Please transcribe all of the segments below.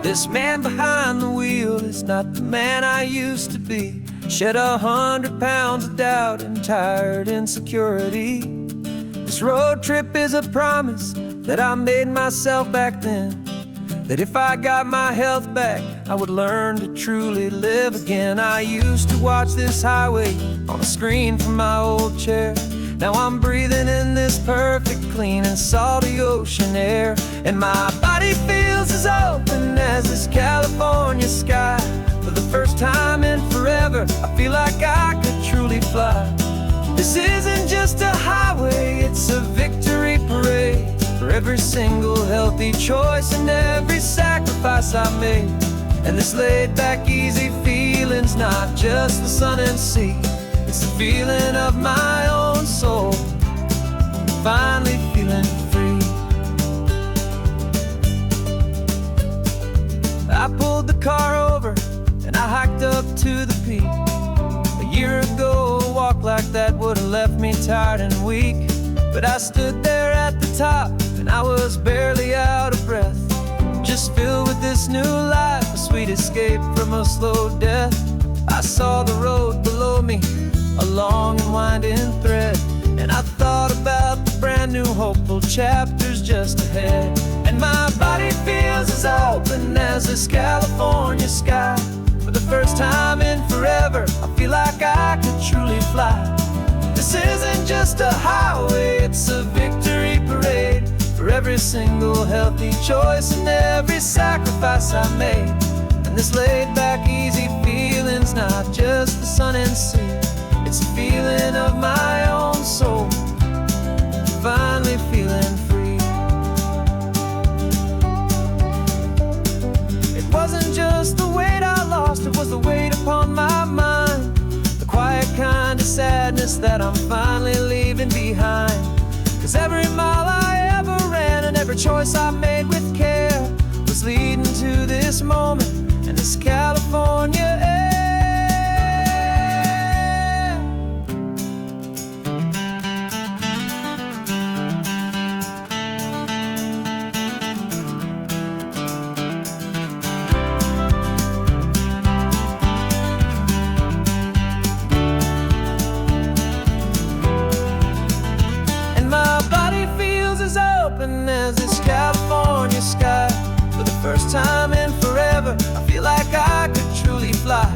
This man behind the wheel is not the man I used to be. Shed 100 pounds of doubt and tired insecurity. This road trip is a promise that I made myself back then, that if I got my health back, I would learn to truly live again. I used to watch this highway on a screen from my old chair. Now I'm breathing in this perfect, clean and salty ocean air. And my body feels as open as this California sky. For the first time in forever, I feel like I could truly fly. This isn't just a highway, it's a victory parade. For every single healthy choice and every sacrifice I made. And this laid back easy feeling's not just the sun and sea, it's the feeling of my own soul, finally feeling free. I pulled the car over and I hiked up to the peak. A year ago, a walk like that would have left me tired and weak. But I stood there at the top and I was barely out of breath, just filled with this new life, a sweet escape from a slow death. I saw the road below me, a long and winding thread, and I thought about the brand new hopeful chapters just ahead. And my body feels as open as this California sky. For the first time in forever, I feel like I could truly fly. This isn't just a highway, it's a victory parade. For every single healthy choice and every sacrifice I made. And this laid back easy feeling's not just the sun and sea, it's the feeling of my own soul, finally feeling free. It wasn't just the weight I lost, it was the weight upon my mind. The quiet kind of sadness that I'm finally leaving behind. 'Cause every mile I ever ran and every choice I made with care was leading to this moment and this California air. As this California sky. For the first time in forever, I feel like I could truly fly.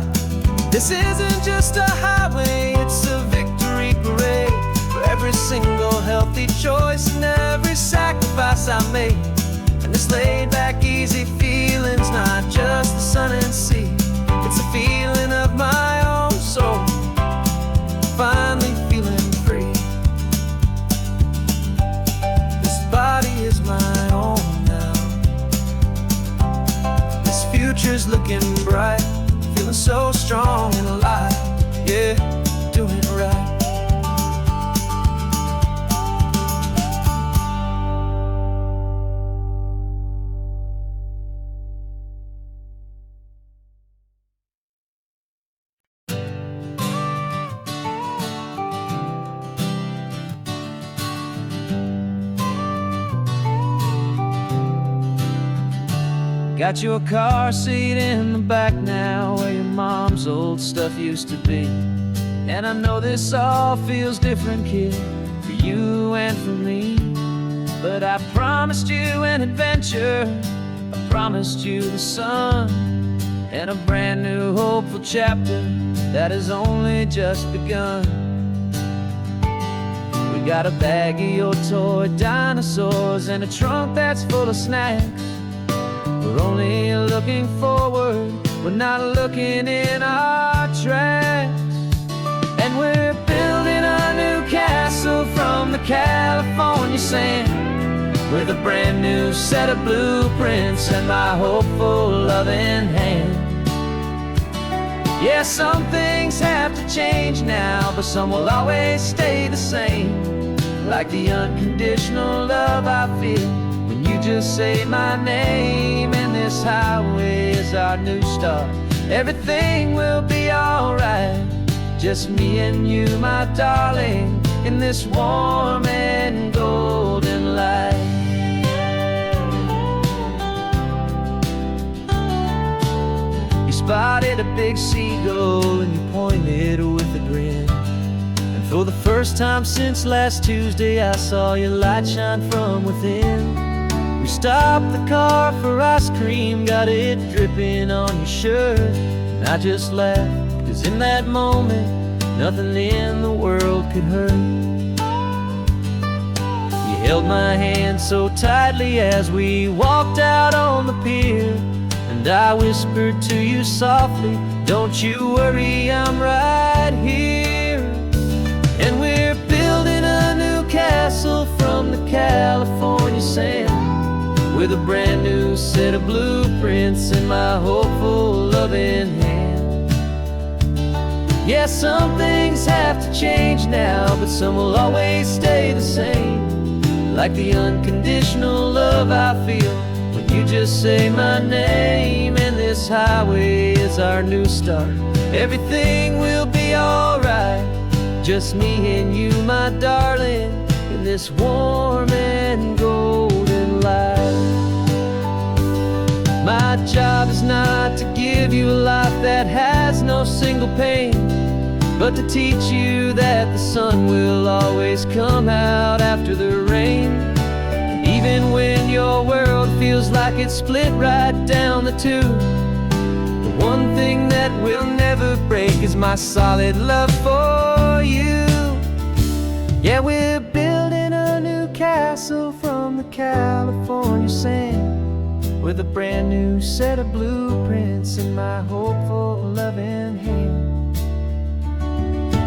This isn't just a highway, it's a victory parade. For every single healthy choice and every sacrifice I made. And this laid back easy feeling's not just the sun and sea, it's a feeling of my own soul, finally feeling free. Body is my own now. This future's looking bright, feeling so strong and alive. Yeah, doing it right. Got your car seat in the back now, where your mom's old stuff used to be. And I know this all feels different, kid, for you and for me. But I promised you an adventure, I promised you the sun, and a brand new hopeful chapter that has only just begun. We got a bag of your toy dinosaurs and a trunk that's full of snacks. We're only looking forward, we're not looking in our tracks. And we're building a new castle from the California sand, with a brand new set of blueprints and my hopeful loving hand. Yeah, some things have to change now, but some will always stay the same. Like the unconditional love I feel when you just say my name. And this highway is our new start, everything will be alright. Just me and you, my darling, in this warm and golden light. spotted a big seagull and you pointed with a grin. And for the first time since last Tuesday, I saw your light shine from within. We stopped the car for ice cream, got it dripping on your shirt. And I just laughed, 'cause in that moment, nothing in the world could hurt. You held my hand so tightly as we walked out on the pier, and I whispered to you softly, "Don't you worry, I'm right here." And we're building a new castle from the California sand, with a brand new set of blueprints in my hopeful, loving hand. Yeah, some things have to change now, but some will always stay the same. Like the unconditional love I feel when you just say my name. And this highway is our new start. Everything will be alright, just me and you, my darling, in this warm and golden light. My job is not to give you a life that has no single pain, but to teach you that the sun will always come out after the rain. And even when your world feels like it's split right down the two, the one thing that will never break is my solid love for you. Yeah, we're building a new castle from the California sand, with a brand new set of blueprints in my hopeful, loving hand.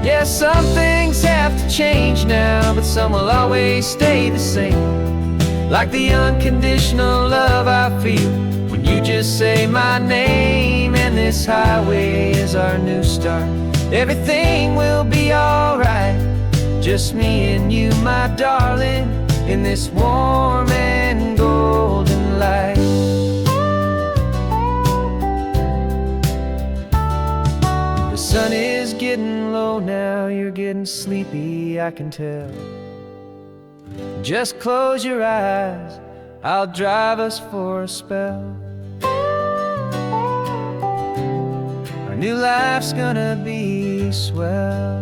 Yeah, some things have to change now, but some will always stay the same. Like the unconditional love I feel when you just say my name. And this highway is our new start. Everything will be alright, just me and you, my darling, in this warm and golden light. The sun is getting low now, you're getting sleepy, I can tell. Just close your eyes, I'll drive us for a spell. Our new life's gonna be swell.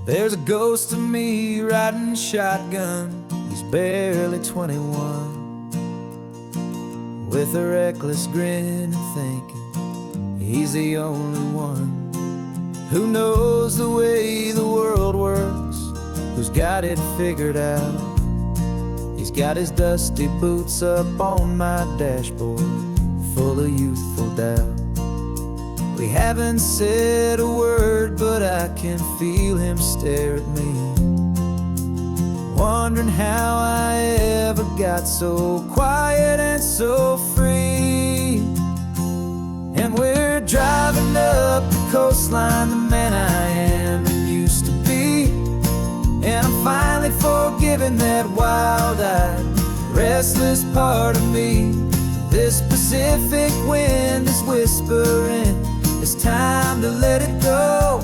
There's a ghost of me riding shotgun. He's barely 21, with a reckless grin and thinking he's the only one who knows the way the world works, who's got it figured out. He's got his dusty boots up on my dashboard, full of youthful doubt. We haven't said a word, but I can feel him stare at me, wondering how I ever got so quiet and so free. And we're driving up the coastline, the man I am and used to be. And I'm finally forgiving that wild-eyed, restless part of me. This Pacific wind is whispering, it's time to let it go.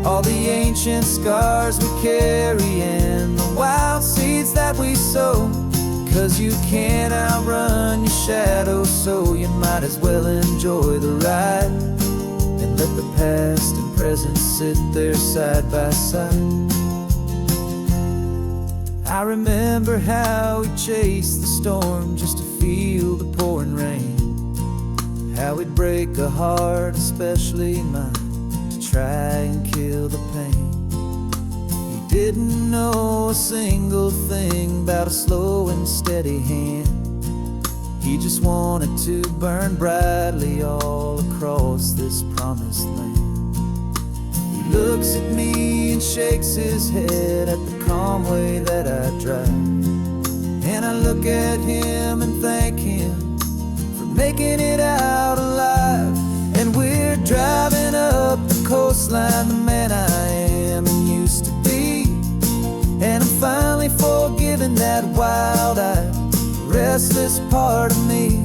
All the ancient scars we carry and the wild seeds that we sow. 'Cause you can't outrun your shadow, so you might as well enjoy the ride and let the past and present sit there side by side. I remember how we chased the storm just to feel the pouring rain, how we'd break a heart, especially mine, to try and kill the pain. He didn't know a single thing about a slow and steady hand. He just wanted to burn brightly all across this promised land. He looks at me and shakes his head at the calm way that I drive, and I look at him and thank him for making it out alive. And we're driving up the coastline, the man I am and used to be. And I'm finally forgiving that wild-eyed, restless part of me.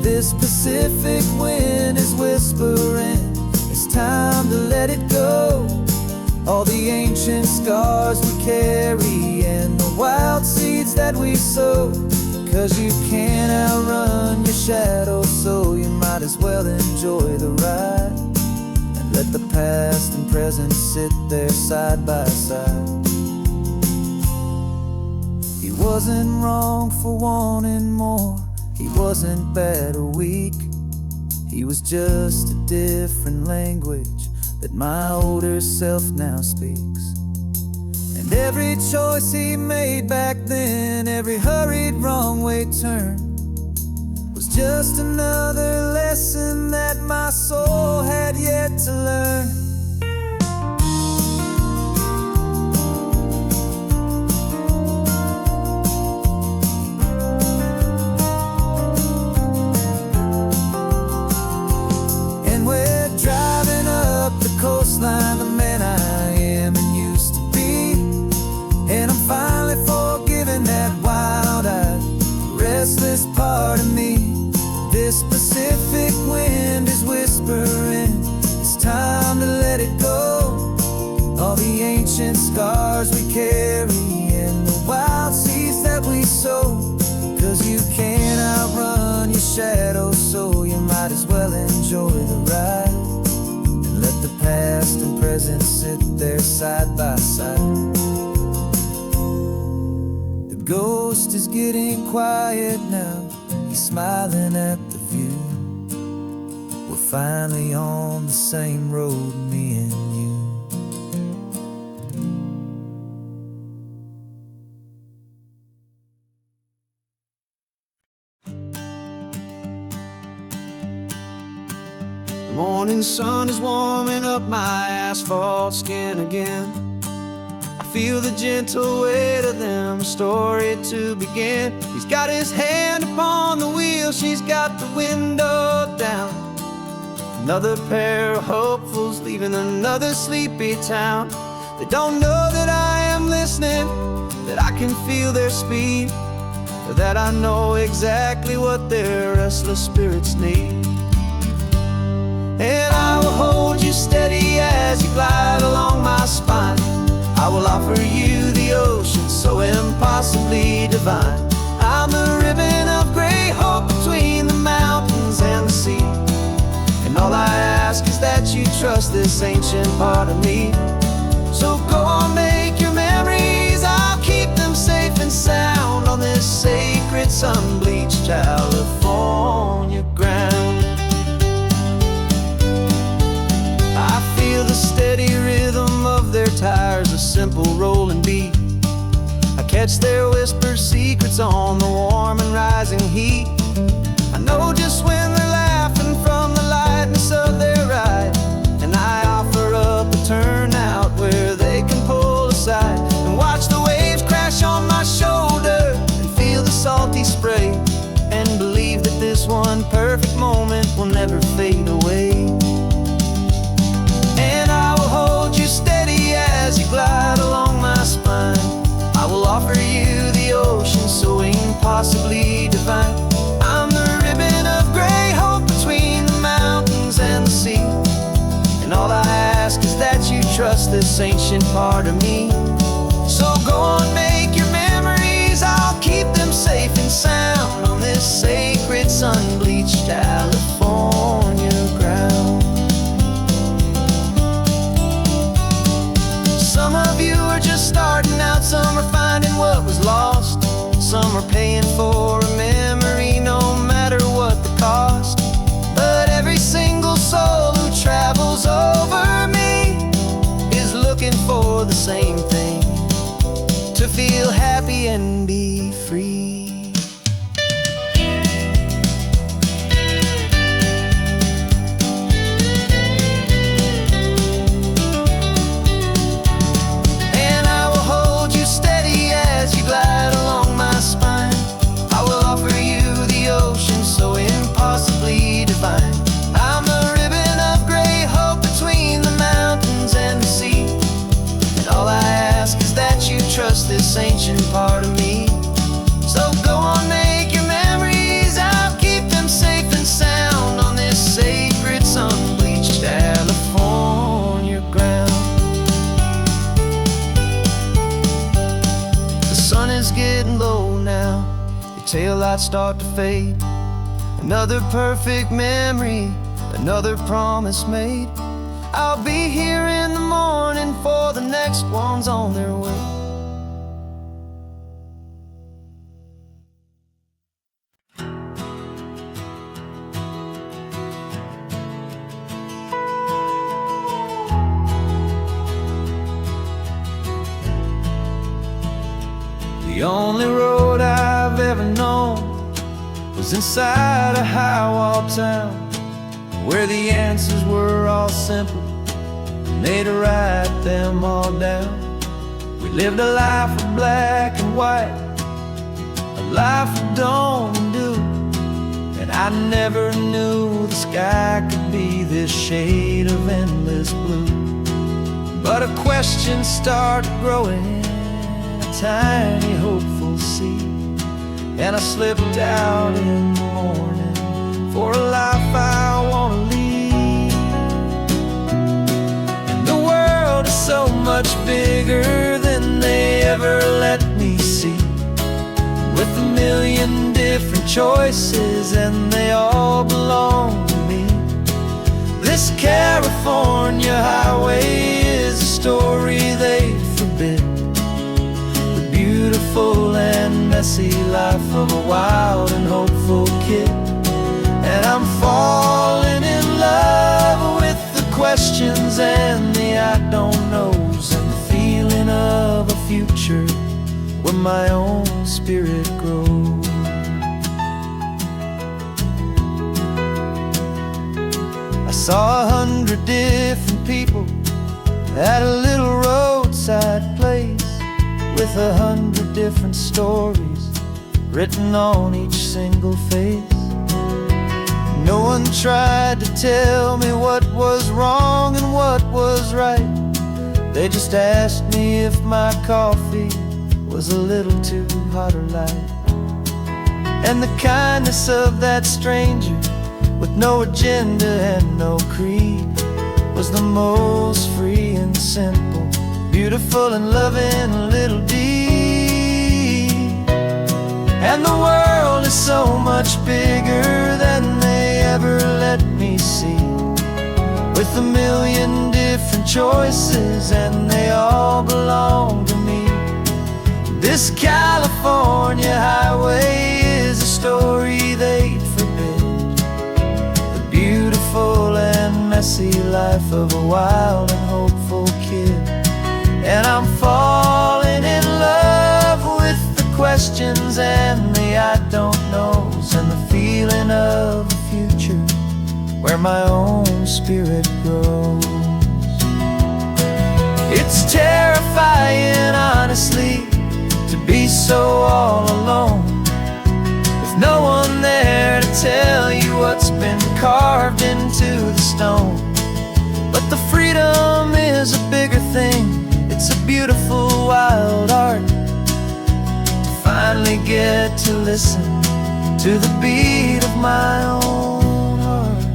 This Pacific wind is whispering, it's time to let it go. all the ancient scars we carry and the wild seeds that we sow. 'Cause you can't outrun your shadow, so you might as well enjoy the ride and let the past and present sit there side by side. He wasn't wrong for wanting more, he wasn't bad or weak. He was just a different language that my older self now speaks. And every choice he made back then, every hurried wrong way turn, was just another lesson that my soul had yet to learn. And we're driving up the coastline, the man I am and used to be. And I'm finally forgiving that wild-eyed, restless part of me. This Pacific wind is whispering, it's time to let it go. All the ancient scars we carry and the wild seeds that we sow. 'Cause you can't outrun your shadow, so you might as well enjoy the ride and let the past and present sit there side by side. The ghost is getting quiet now, he's smiling at the view. We're finally on the same road, me and you. The morning sun is warming up my asphalt skin again. I feel the gentle weight of them, a story to begin. He's got his hand upon the wheel, she's got the window down. Another pair of hopefuls leaving another sleepy town. They don't know that I am listening, that I can feel their speed, or that I know exactly what their restless spirits need. And I will hold you steady as you glide along my spine. I will offer you the ocean so impossibly divine. I'm the ribbon of gray hope between the mountains and the sea. And all I ask is that you trust this ancient part of me. So go on, make your memories, I'll keep them safe and sound on this sacred sun-bleached California ground. I feel the steady rhythm of their tires, a simple rolling beat. I catch their whispered secrets on the warm and rising heat. I know just when they're laughing from the lightness of their ride, and I offer up a turnout where they can pull aside and watch the waves crash on my shoulder and feel the salty spray, and believe that this one perfect moment will never fade away. Hold you steady as you glide along my spine. I will offer you the ocean so impossibly divine. I'm the ribbon of gray hope between the mountains and the sea. And all I ask is that you trust this ancient part of me. So go on, make your memories, I'll keep them safe and sound on this sacred sun-bleached California ground. Some of you are just starting out, some are finding what was lost. Some are paying for a memory no matter what the cost. But every single soul who travels over me is looking for the same thing, to feel happy and be free. Trust this ancient part of me. So go is getting low now. Your taillights start to fade. Another perfect memory, another promise made. I'll be here in the morning for the next ones on their way. The only road I've ever known was inside a high-wall town, where the answers were all simple, and they'd write them all down. We lived a life of black and white, a life of dawn and dew, and I never knew the sky could be this shade of endless blue. But a question started growing, a tiny hopeful seed, and I slipped out in the morning for a life I want to lead. And the world is so much bigger than they ever let me see, with a million different choices and they all belong to me. This California highway is a story they forbid, the beautiful and messy life of a wild and hopeful kid. And I'm falling in love with the questions and the I don't knows, and the feeling of a future where my own spirit grows. I saw 100 different people at a little roadside place, with 100 different stories written on each single face. No one tried to tell me what was wrong and what was right. They just asked me if my coffee was a little too hot or light. And the kindness of that stranger, with no agenda and no creed, was the most free and simple, beautiful and loving little deed. And the world is so much bigger than they ever let me see, with a million different choices and they all belong to me. This California highway is a story they'd forbid, the beautiful and messy life of a wild and hopeful kid. And I'm falling in love with the questions and the I don't knows, and the feeling of a future where my own spirit grows. It's terrifying, honestly, to be so all alone, with no one there to tell you what's been carved into the stone. But the freedom is a bigger thing. It's a beautiful wild art to finally get to listen to the beat of my own heart.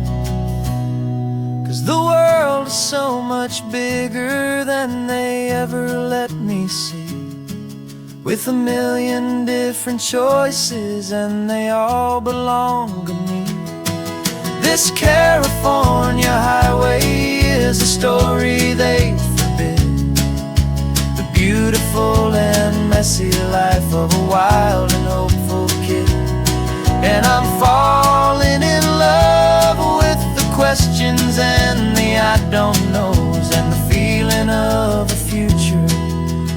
'Cause the world is so much bigger than they ever let me see, with a million different choices and they all belong to me. This California highway is a story they forbid, the beautiful and messy life of a wild and hopeful kid. And I'm falling in love with the questions and the I don't knows, and the feeling of a future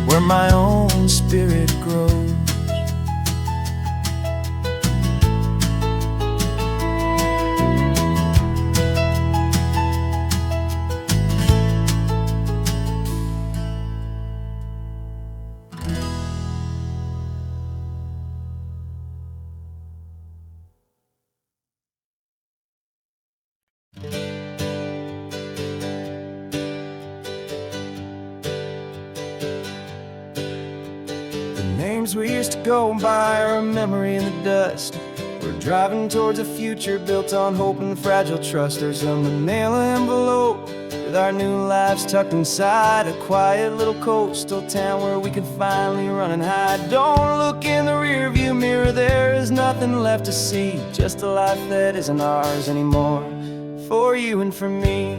where my own spirit grows. Names we used to go by are a memory in the dust. We're driving towards a future built on hope and fragile trust. There's a manila envelope with our new lives tucked inside a quiet little coastal town where we can finally run and hide. Don't look in the rearview mirror, there is nothing left to see, just a life that isn't ours anymore, for you and for me.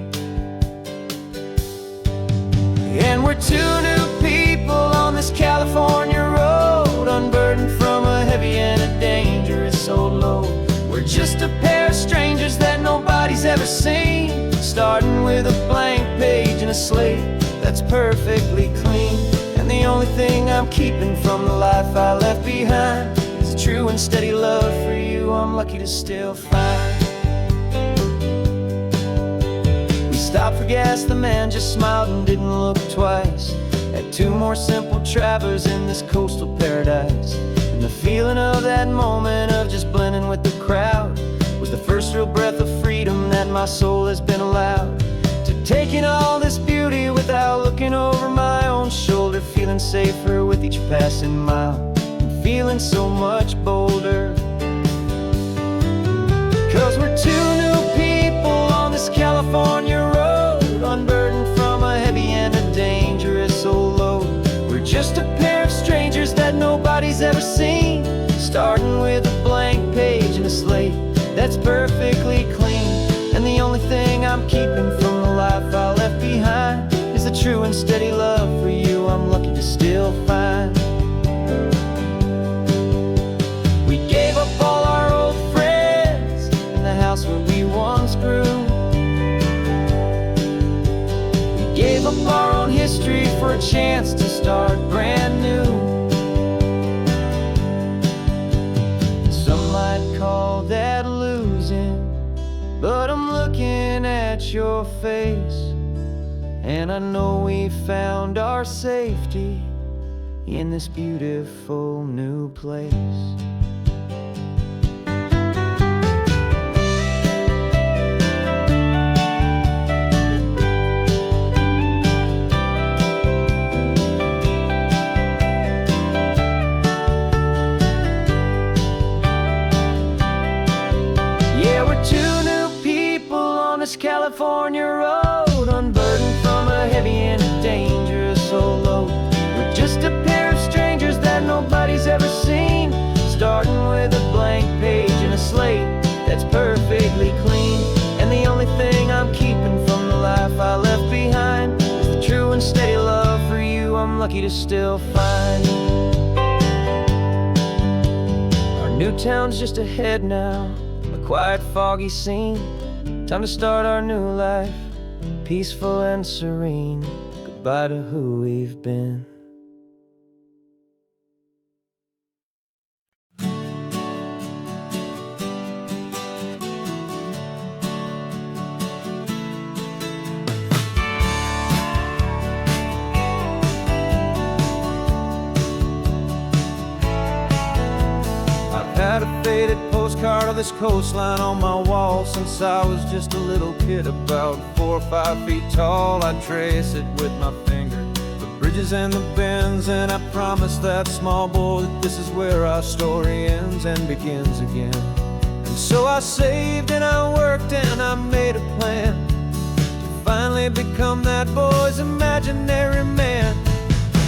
And we're two new people on this California road, unburdened from a heavy and a dangerous old load. We're just a pair of strangers that nobody's ever seen, starting with a blank page and a slate that's perfectly clean. And the only thing I'm keeping from the life I left behind is a true and steady love for you I'm lucky to still find. We stopped for gas, the man just smiled and didn't look twice. Had two more simple travelers in this coastal paradise. And the feeling of that moment of just blending with the crowd was the first real breath of freedom that my soul has been allowed to take in all this beauty without looking over my own shoulder, feeling safer with each passing mile and feeling so much bolder. 'Cause we're two new people on this California road, unburdened from a heavy and a dangerous old load. We're just a pair of strangers that nobody's ever seen, starting with a blank page and a slate that's perfectly clean. And the only thing I'm keeping from the life I left behind is the true and steady love for you I'm lucky to still find. We gave up all our old friends in the house where we once grew. We gave up our own history for a chance to start brand new. Some might call that losing, but I'm looking at your face, and I know we found our safety in this beautiful new place. Yeah, we're two new people on this California road, unburdened from a heavy and a dangerous old load. We're just a pair of strangers that nobody's ever seen, starting with a blank page and a slate that's perfectly clean. And the only thing I'm keeping from the life I left behind is the true and steady love for you I'm lucky to still find. Our new town's just ahead now, a quiet, foggy scene. Time to start our new life, peaceful and serene. Goodbye to who we've been. Had a faded postcard of this coastline on my wall since I was just a little kid, about 4 or 5 feet tall. I trace it with my finger, the bridges and the bends, and I promise that small boy that this is where our story ends and begins again. And so I saved and I worked and I made a plan to finally become that boy's imaginary man.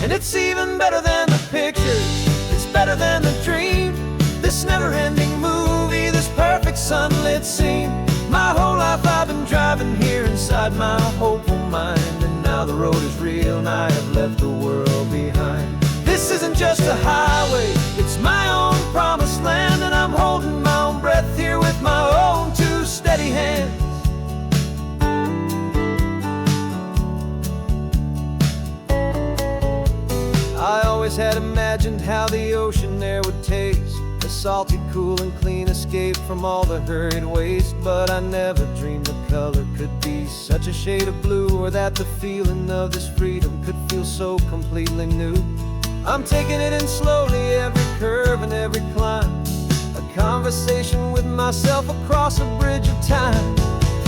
And it's even better than the pictures, it's better than the dream, this never-ending movie, this perfect sunlit scene. My whole life I've been driving here inside my hopeful mind, and now the road is real and I have left the world behind. This isn't just a highway, it's my own promised land, and I'm holding my own breath here with my own two steady hands. I always had imagined how the ocean there would taste, a salty, cool and clean escape from all the hurried waste. But I never dreamed the color could be such a shade of blue, or that the feeling of this freedom could feel so completely new. I'm taking it in slowly, every curve and every climb, a conversation with myself across a bridge of time.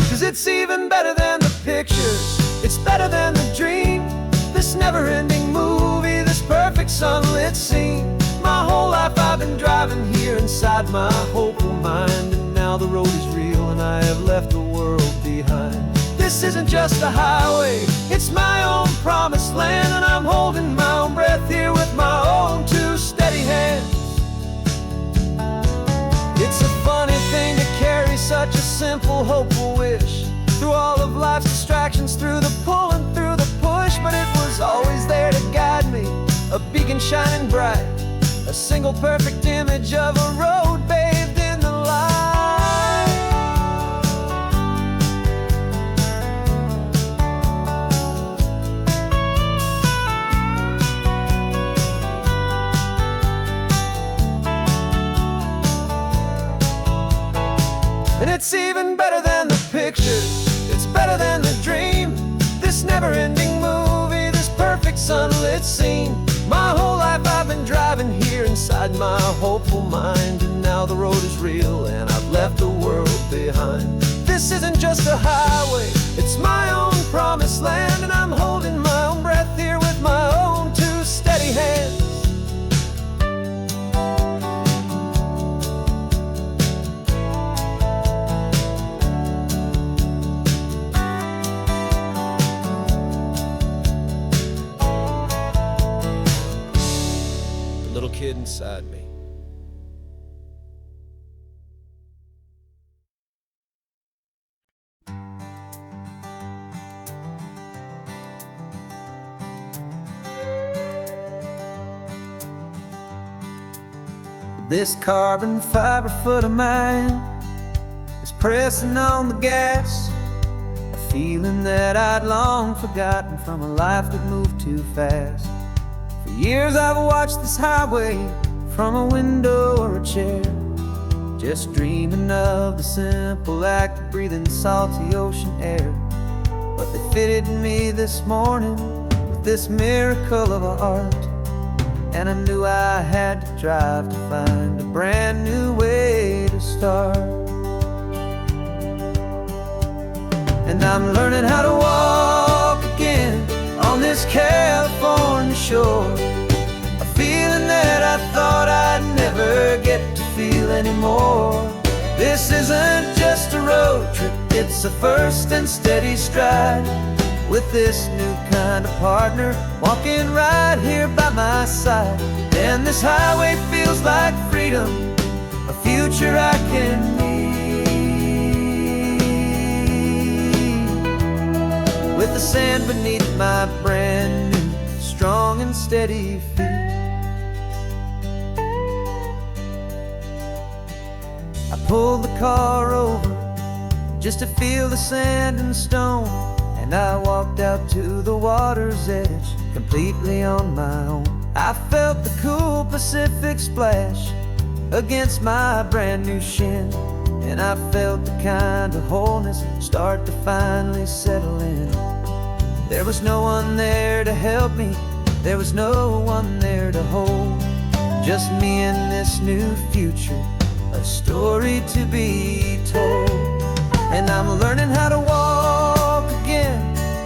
'Cause it's even better than the pictures, it's better than the dream, this never-ending movie, this perfect sunlit scene. My whole life I've been driving here inside my hopeful mind, and now the road is real and I have left the world behind. This isn't just a highway, it's my own promised land, and I'm holding my own breath here with my own two steady hands. It's a funny thing to carry such a simple, hopeful wish through all of life's distractions, through the pull and through the push. But it was always there to guide me, a beacon shining bright, a single perfect image of a road bathed in the light. And it's even better than the picture, it's better than the dream. This never-ending movie, this perfect sunlit scene. My whole life I've been driving here inside my hopeful mind, and now the road is real and I've left the world behind. This isn't just a highway, it's my own promised land, and I'm holding my own breath here with my own two steady hands. Little kid inside me. This carbon fiber foot of mine is pressing on the gas, a feeling that I'd long forgotten from a life that moved too fast. For years I've watched this highway from a window or a chair, just dreaming of the simple act of breathing salty ocean air. But they fitted me this morning with this miracle of art, and I knew I had to drive to find a brand new way to start. And I'm learning how to walk again on this California shore, a feeling that I thought I'd never get to feel anymore. This isn't just a road trip, it's a first and steady stride, with this new kind of partner walking right here by my side. And this highway feels like freedom, a future I can need, with the sand beneath my brand new strong and steady feet. I pulled the car over just to feel the sand and stone, and I walked out to the water's edge completely on my own. I felt the cool Pacific splash against my brand new shin, and I felt the kind of wholeness start to finally settle in. There was no one there to help me, there was no one there to hold, just me and this new future, a story to be told. And I'm learning how to walk again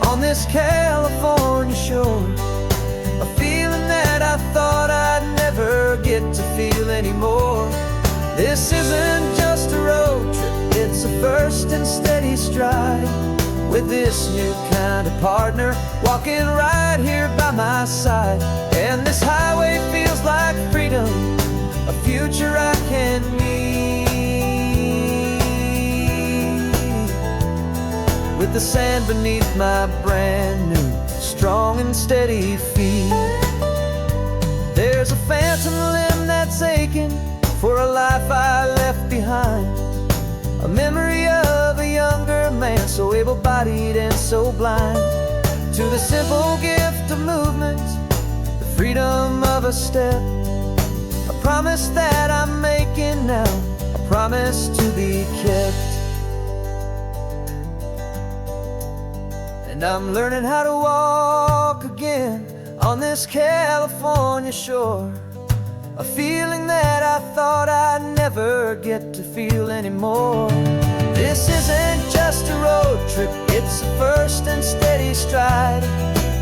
on this California shore, a feeling that I thought I'd never get to feel anymore. This isn't just a road trip, it's a first and steady stride, with this new kind of partner walking right here by my side. And this highway feels like freedom, a future I can need, with the sand beneath my brand new strong and steady feet. There's a phantom limb that's aching for a life I left behind, a memory of a younger man so able-bodied and so blind, to the simple gift of movement, the freedom of a step, a promise that I'm making now, a promise to be kept. And I'm learning how to walk again on this California shore, a feeling that I thought I'd never get to feel anymore. This isn't just a road trip, it's a first and steady stride,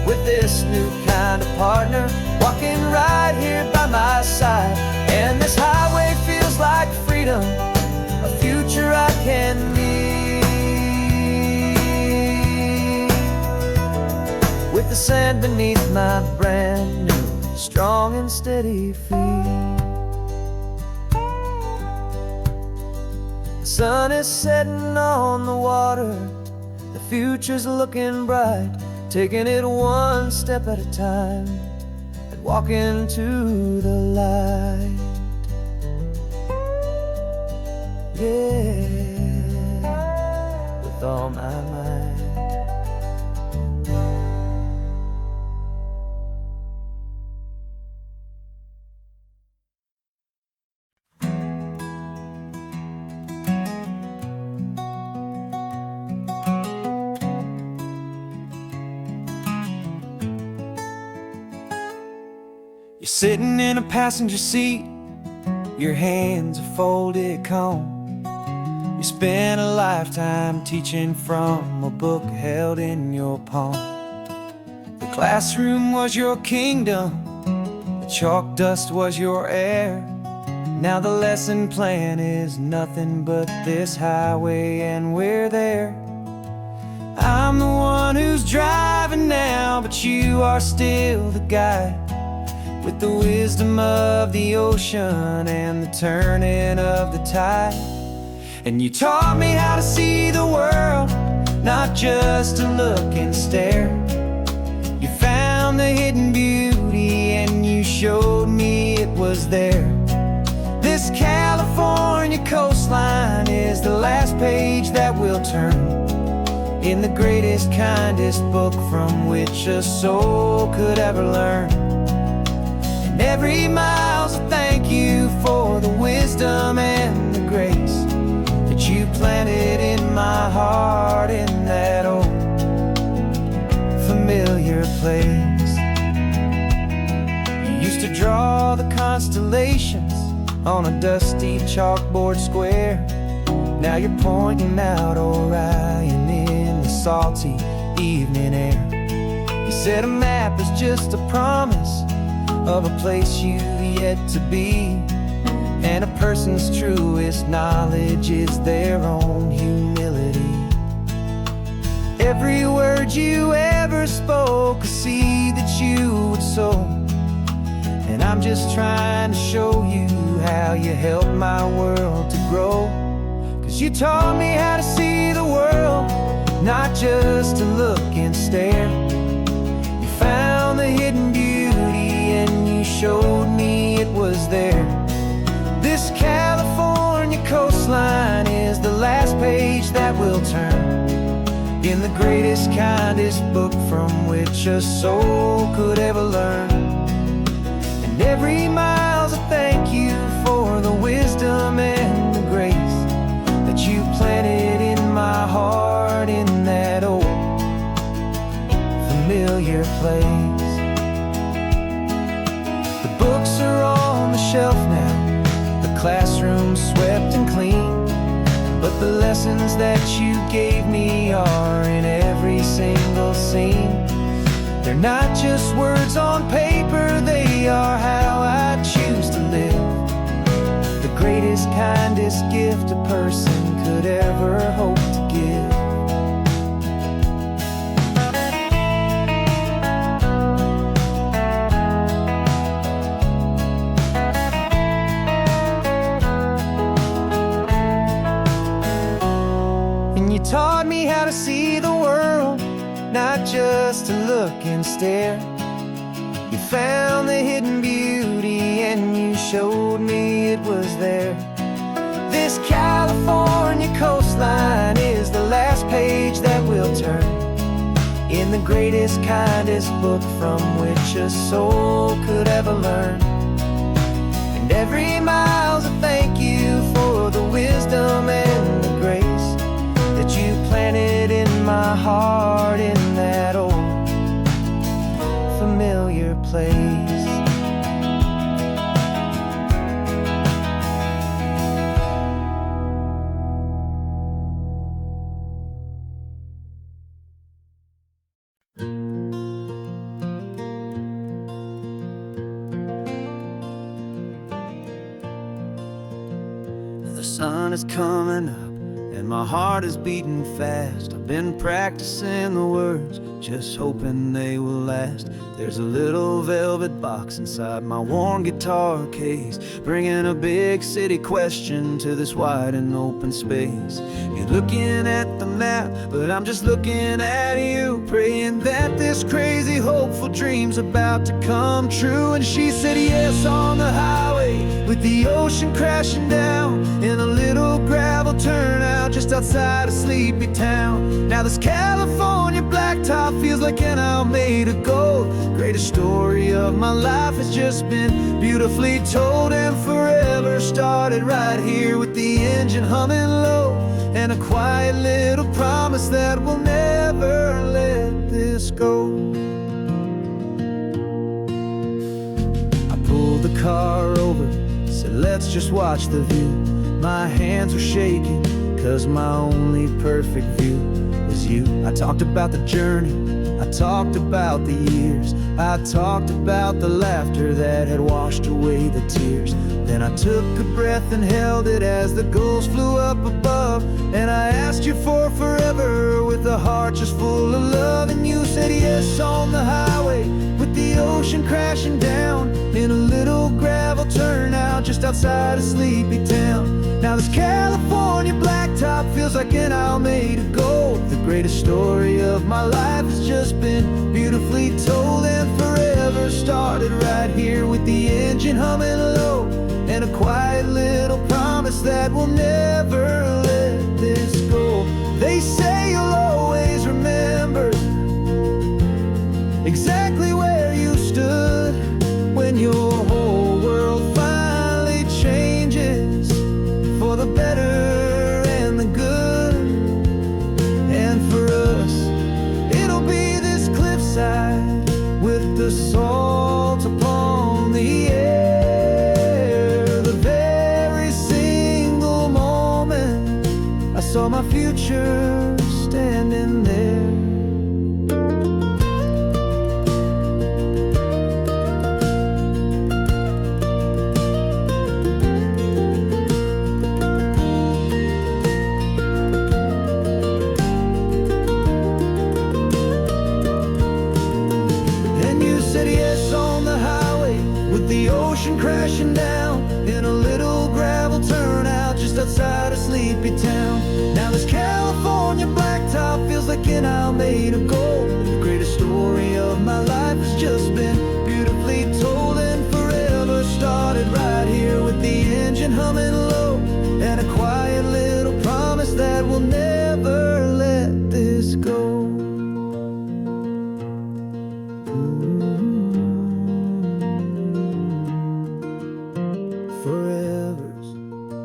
with this new kind of partner walking right here by my side. And this highway feels like freedom, a future I can need, sand beneath my brand new, strong and steady feet. The sun is setting on the water, the future's looking bright, taking it one step at a time and walking to the light. Yeah, with all my might. You're sitting in a passenger seat, your hands are folded calm. You spent a lifetime teaching from a book held in your palm. The classroom was your kingdom, the chalk dust was your air. Now the lesson plan is nothing but this highway and we're there. I'm the one who's driving now, but you are still the guide, with the wisdom of the ocean and the turning of the tide. And you taught me how to see the world, not just to look and stare. You found the hidden beauty and you showed me it was there. This California coastline is the last page that we'll turn in the greatest, kindest book from which a soul could ever learn. And every mile's a thank you for the wisdom and the grace that you planted in my heart in that old familiar place. You used to draw the constellations on a dusty chalkboard square. Now you're pointing out Orion in the salty evening air. You said a map is just a promise of a place you've yet to be, and a person's truest knowledge is their own humility. Every word you ever spoke, a seed that you would sow, and I'm just trying to show you how you helped my world to grow. 'Cause you taught me how to see the world, not just to look and stare. You found the hidden beauty and you showed me it was there. This California coastline is the last page that we'll turn in the greatest, kindest book from which a soul could ever learn. And every mile's a thank you for the wisdom and the grace that you planted in my heart in that old familiar place. The books are on the shelf now, the classroom swept and clean, but the lessons that you gave me are in every single scene. They're not just words on paper, they are how I choose to live. The greatest, kindest gift a person could ever hope to give. And you taught me how to see the world, not just to look and stare. You found the hidden beauty and you showed me it was there. This California coastline is the last page that we'll turn in the greatest, kindest book from which a soul could ever learn. And every mile's a thank you for the wisdom and the grace that you planted in my heart in that old familiar place. The sun is coming up and my heart is beating fast. I've been practicing the words, just hoping they will last. There's a little velvet box inside my worn guitar case, bringing a big city question to this wide and open space. You're looking at the map, but I'm just looking at you, praying that this crazy hopeful dream's about to come true. And she said yes on the highway, with the ocean crashing down, in a little gravel turnout just outside of Sleepy Town. Now this California blacktop feels like an hour made of gold. Greatest story of my life has just been beautifully told, and forever started right here with the engine humming low, and a quiet little promise that we'll never let this go. I pulled the car over, said let's just watch the view. My hands were shaking, cause my only perfect view was you. I talked about the journey, I talked about the years, I talked about the laughter that had washed away the tears. Then I took a breath and held it as the gulls flew up above, and I asked you for forever with a heart just full of love. And you said yes on the highway, with the ocean crashing down, in a little gravel turnout just outside of Sleepy Town. Now this California blacktop feels like an hour made of gold. The greatest story of my life has just been beautifully told, and forever started right here with the engine humming low, and a quiet little promise that we'll never let this go. They say you'll always remember exactly where you stood when your whole world finally changes for the better and the good. And for us, it'll be this cliffside with the salt upon the air. The very single moment I saw my future standing there. The ocean crashing down, in a little gravel turnout just outside of Sleepy Town. Now this California blacktop feels like an hour made of gold. The greatest story of my life has just been beautifully told, and forever started right here with the engine humming low, and a quiet little promise that we'll never let this go.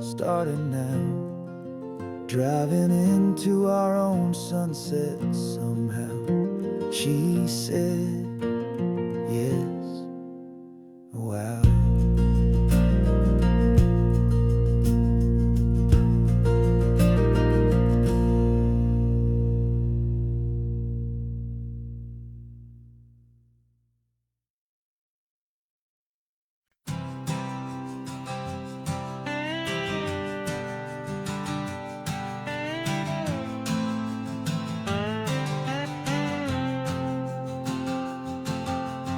Starting now, driving into our own sunset somehow. She said yes, wow.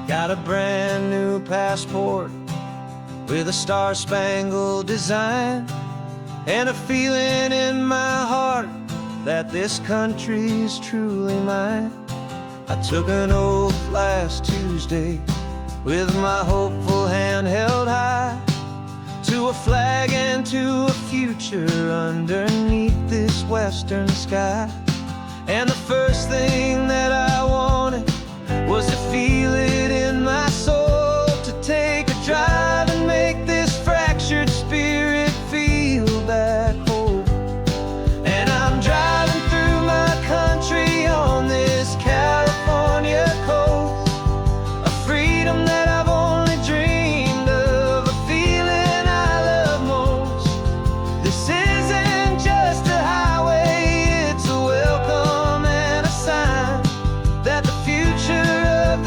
Got a brand new passport with a star-spangled design, and a feeling in my heart that this country's truly mine. I took an oath last Tuesday with my hopeful hand held high, to a flag and to a future underneath this western sky. And the first thing that I wanted was to feel it in my soul, to take a drive and make this fractured spirit feel back home. And I'm driving through my country on this California coast, a freedom that I've only dreamed of, a feeling I love most. This isn't just a highway, it's a welcome and a sign that the future of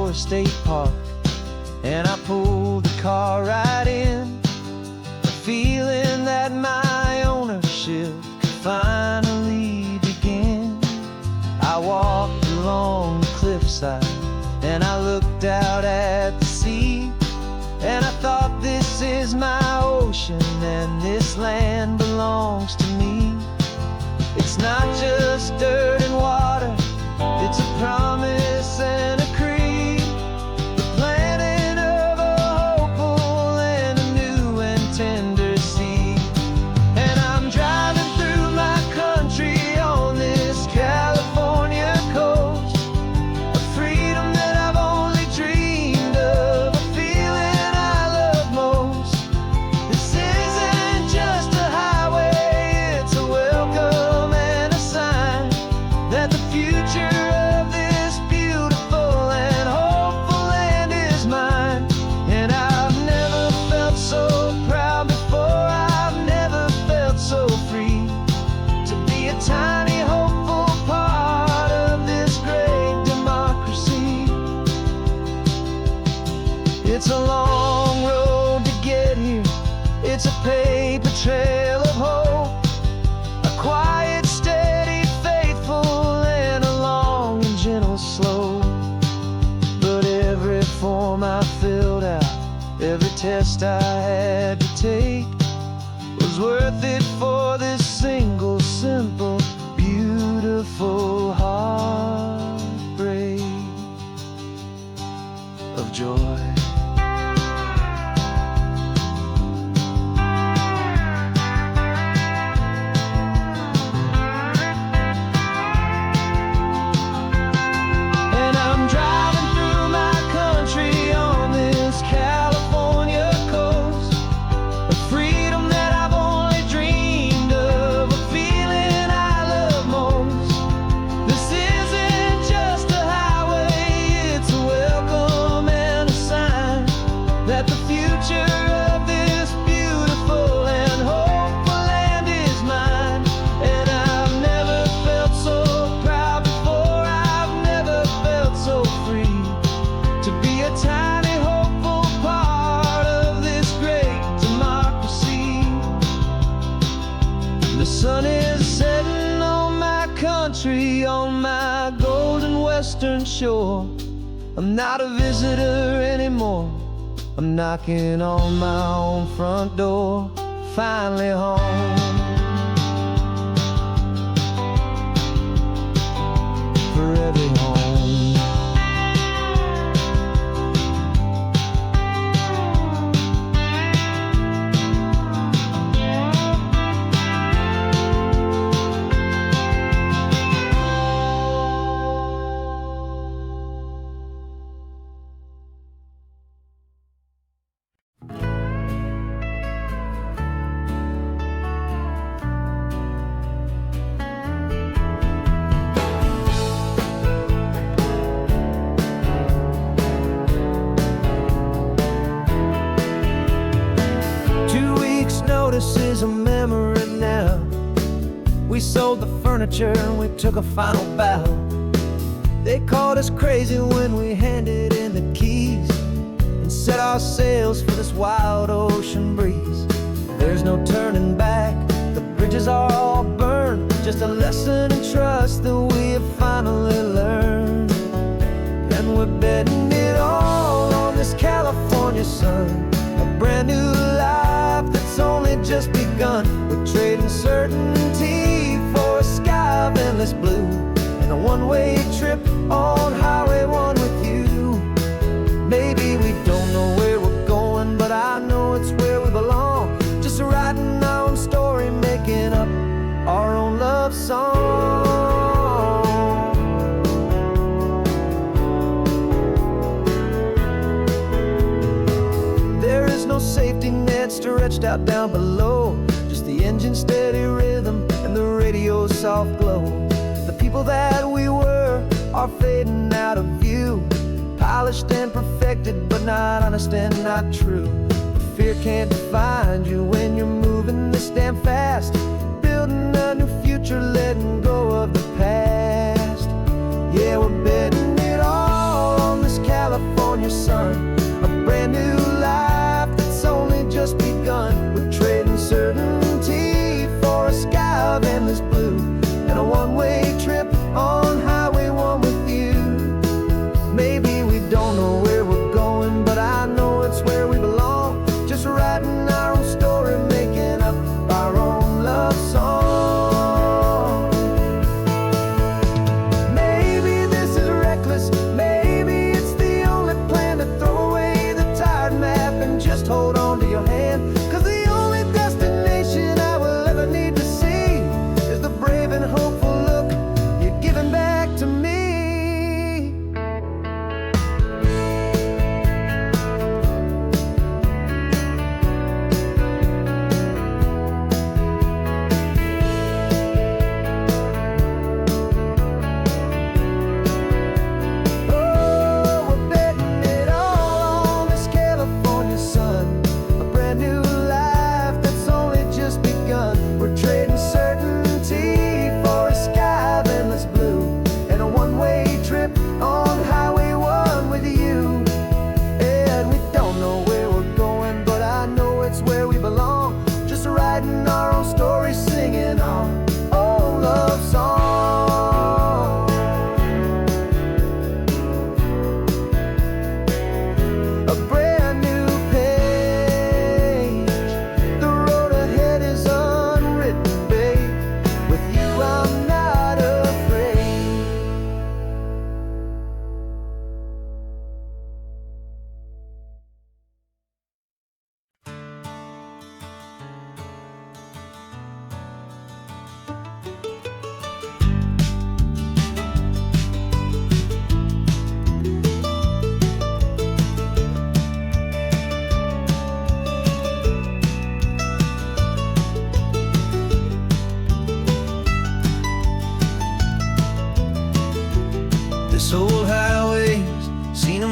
for a state park, and I pulled the car right in, feeling that my ownership could finally begin. I walked along the cliffside and I looked out at the sea, and I thought, this is my ocean and this land belongs to me. It's not just dirt and water, it's a promise and a creed, the planting of a hopeful and a new and tender seed. And I'm driving through my country on this California coast, a freedom that I've only dreamed of, a feeling I love most. This isn't just a highway, it's a welcome and a sign that the future of this beautiful and hopeful land is mine. And I've never felt so proud before, I've never felt so free to be a tiny hopeful part of this great democracy. It's a long road to get here, it's a paper trail of hope, a quiet, steady, faithful, and a long and gentle slope. But every form I filled out, every test I had to take, was worth it for this single, simple, beautiful heartbreak of joy. And I'm driving through my country on this California coast, a freedom that I've only dreamed of, a feeling I love most. This isn't just a highway, it's a welcome and a sign that the future of this beautiful and hopeful land is mine. And I've never felt so proud before, I've never felt so free to be a tiny hopeful part of this great democracy. The sun is setting on my country, on my golden western shore. I'm not a visitor anymore, I'm knocking on my own front door, finally home. For every home. Notice is a memory now. We sold the furniture and we took a final bow. They called us crazy when we handed in the keys and set our sails for this wild ocean breeze. There's no turning back, the bridges are all burned, just a lesson in trust that we have finally learned. And we're betting it all on this California sun, a brand new life that's only just begun. We're trading certainty for a sky of endless blue, and a one-way trip on Highway 1 with you. Maybe we don't know where we're going, but I know it's where we belong. Just writing our own story, making up our own love song. There is no safety net stretched out down below, just the engine steady rhythm and the radio's soft glow. The people that we were are fading out of view, polished and perfected, but not honest and not true. Fear can't define you when you're moving this damn fast, building a new future, letting go of the past. Yeah, we're betting it all on this California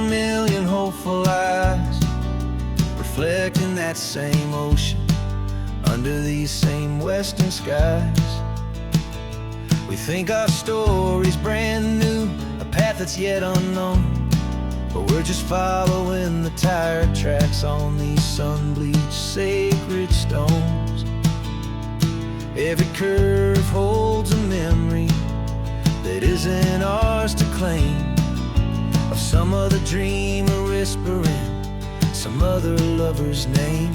million hopeful eyes, reflecting that same ocean under these same western skies. We think our story's brand new, a path that's yet unknown, but we're just following the tire tracks on these sun-bleached sacred stones. Every curve holds a memory that isn't ours to claim, of some other dreamer whispering some other lover's name.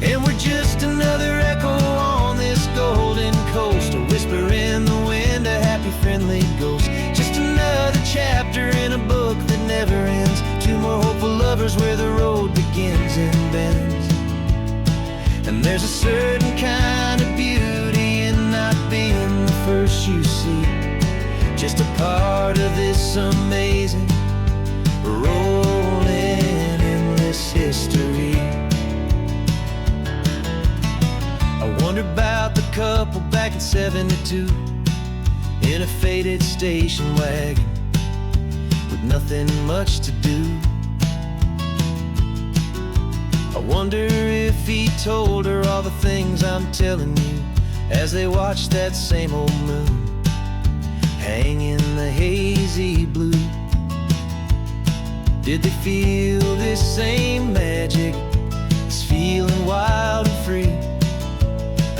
And we're just another echo on this golden coast, a whisper in the wind, a happy friendly ghost. Just another chapter in a book that never ends, two more hopeful lovers where the road begins and bends. And there's a certain kind of beauty in not being the first you see, just a part of this amazing rolling endless history. I wonder about the couple back in '72 in a faded station wagon with nothing much to do. I wonder if he told her all the things I'm telling you as they watched that same old moon hang in the hazy blue. Did they feel this same magic, this feeling wild and free,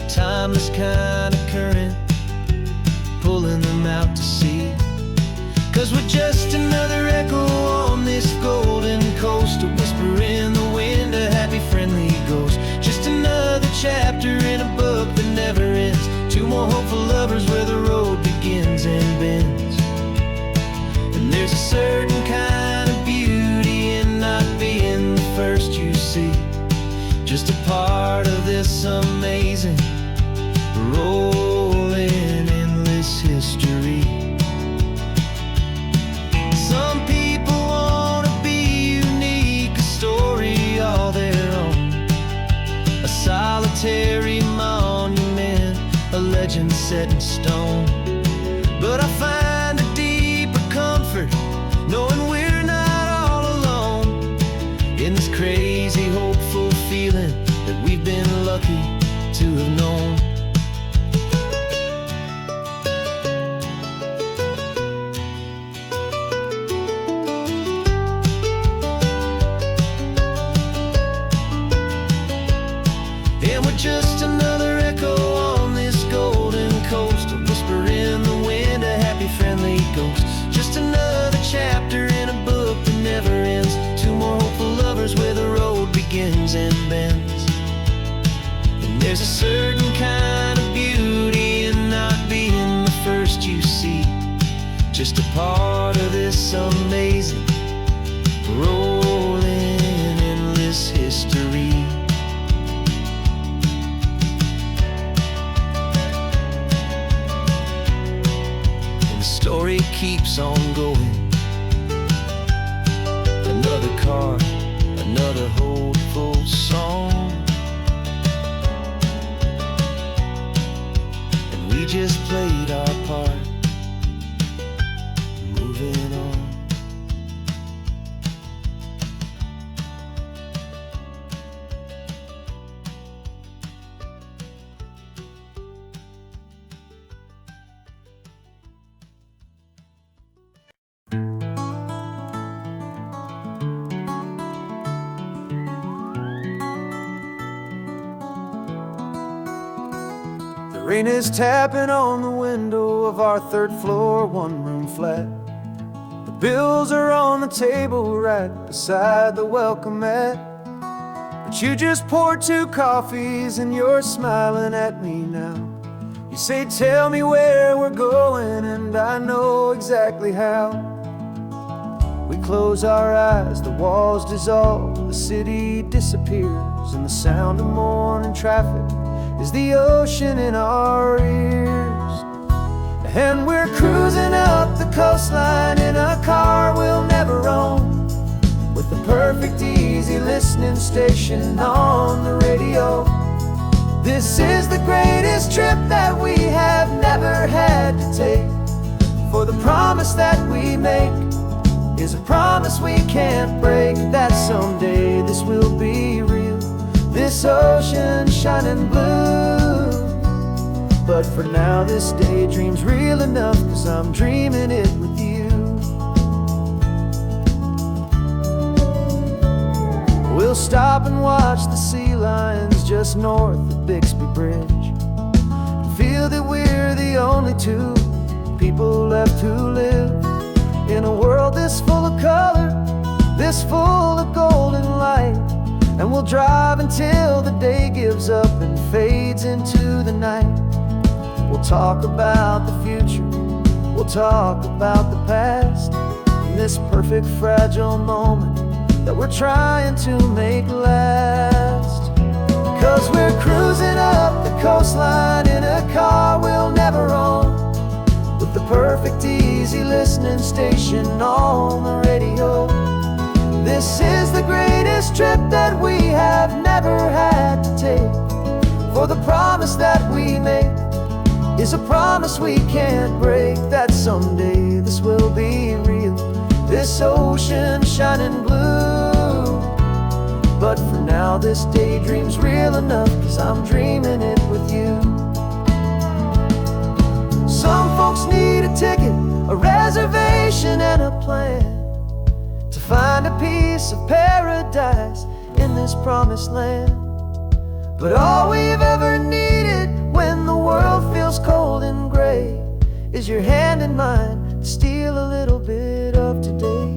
a timeless kind of current pulling them out to sea? 'Cause we're just another echo on this golden coast, a whisper in the wind, a happy friendly ghost. Just another chapter in a book that never ends, two more hopeful lovers where the road begins and bends. And there's a certain kind of beauty in not being the first you see, just a part of this amazing rolling endless history. Some people want to be unique, a story all their own, a solitary monument, a legend set in stone. But I find a deeper comfort knowing we're not all alone in this crazy hopeful feeling that we've been lucky to have known. And we're just another echo on this golden coast, a whisper in the wind, a happy friendly ghost. Just another chapter in a book that never ends, two more hopeful lovers where the road begins and bends. And there's a certain kind of beauty in not being the first you see, just a part of this amazing rolling endless history. Story keeps on going. Another car, another hopeful song, and we just played our part, moving on. Rain is tapping on the window of our third floor, one-room flat. The bills are on the table right beside the welcome mat. But you just poured 2 coffees and you're smiling at me now. You say, tell me where we're going, and I know exactly how. We close our eyes, the walls dissolve, the city disappears, and the sound of morning traffic is the ocean in our ears. And we're cruising up the coastline in a car we'll never own, with the perfect easy listening station on the radio. This is the greatest trip that we have never had to take, for the promise that we make is a promise we can't break, that someday this will be real, this ocean shining blue. But for now this daydream's real enough, 'cause I'm dreaming it with you. We'll stop and watch the sea lions just north of Bixby Bridge, and feel that we're the only two people left who live in a world this full of color, this full of golden light. And we'll drive until the day gives up and fades into the night. We'll talk about the future, we'll talk about the past, in this perfect fragile moment that we're trying to make last. 'Cause we're cruising up the coastline in a car we'll never own, with the perfect easy listening station on the radio. This is the greatest trip that we have never had to take, for the promise that we make is a promise we can't break, that someday this will be real, this ocean shining blue. But for now this daydream's real enough, 'cause I'm dreaming it with you. Some folks need a ticket, a reservation and a plan, to find a piece of paradise in this promised land. But all we've ever needed when the world feels cold and gray is your hand in mine to steal a little bit of today.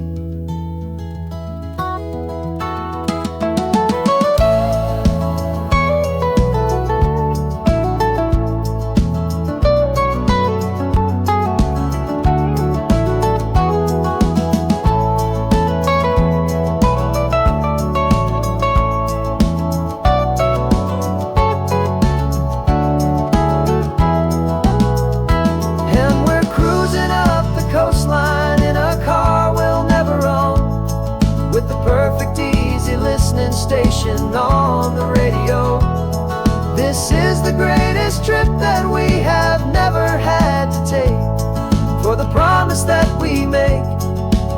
Station on the radio. This is the greatest trip that we have never had to take, for the promise that we make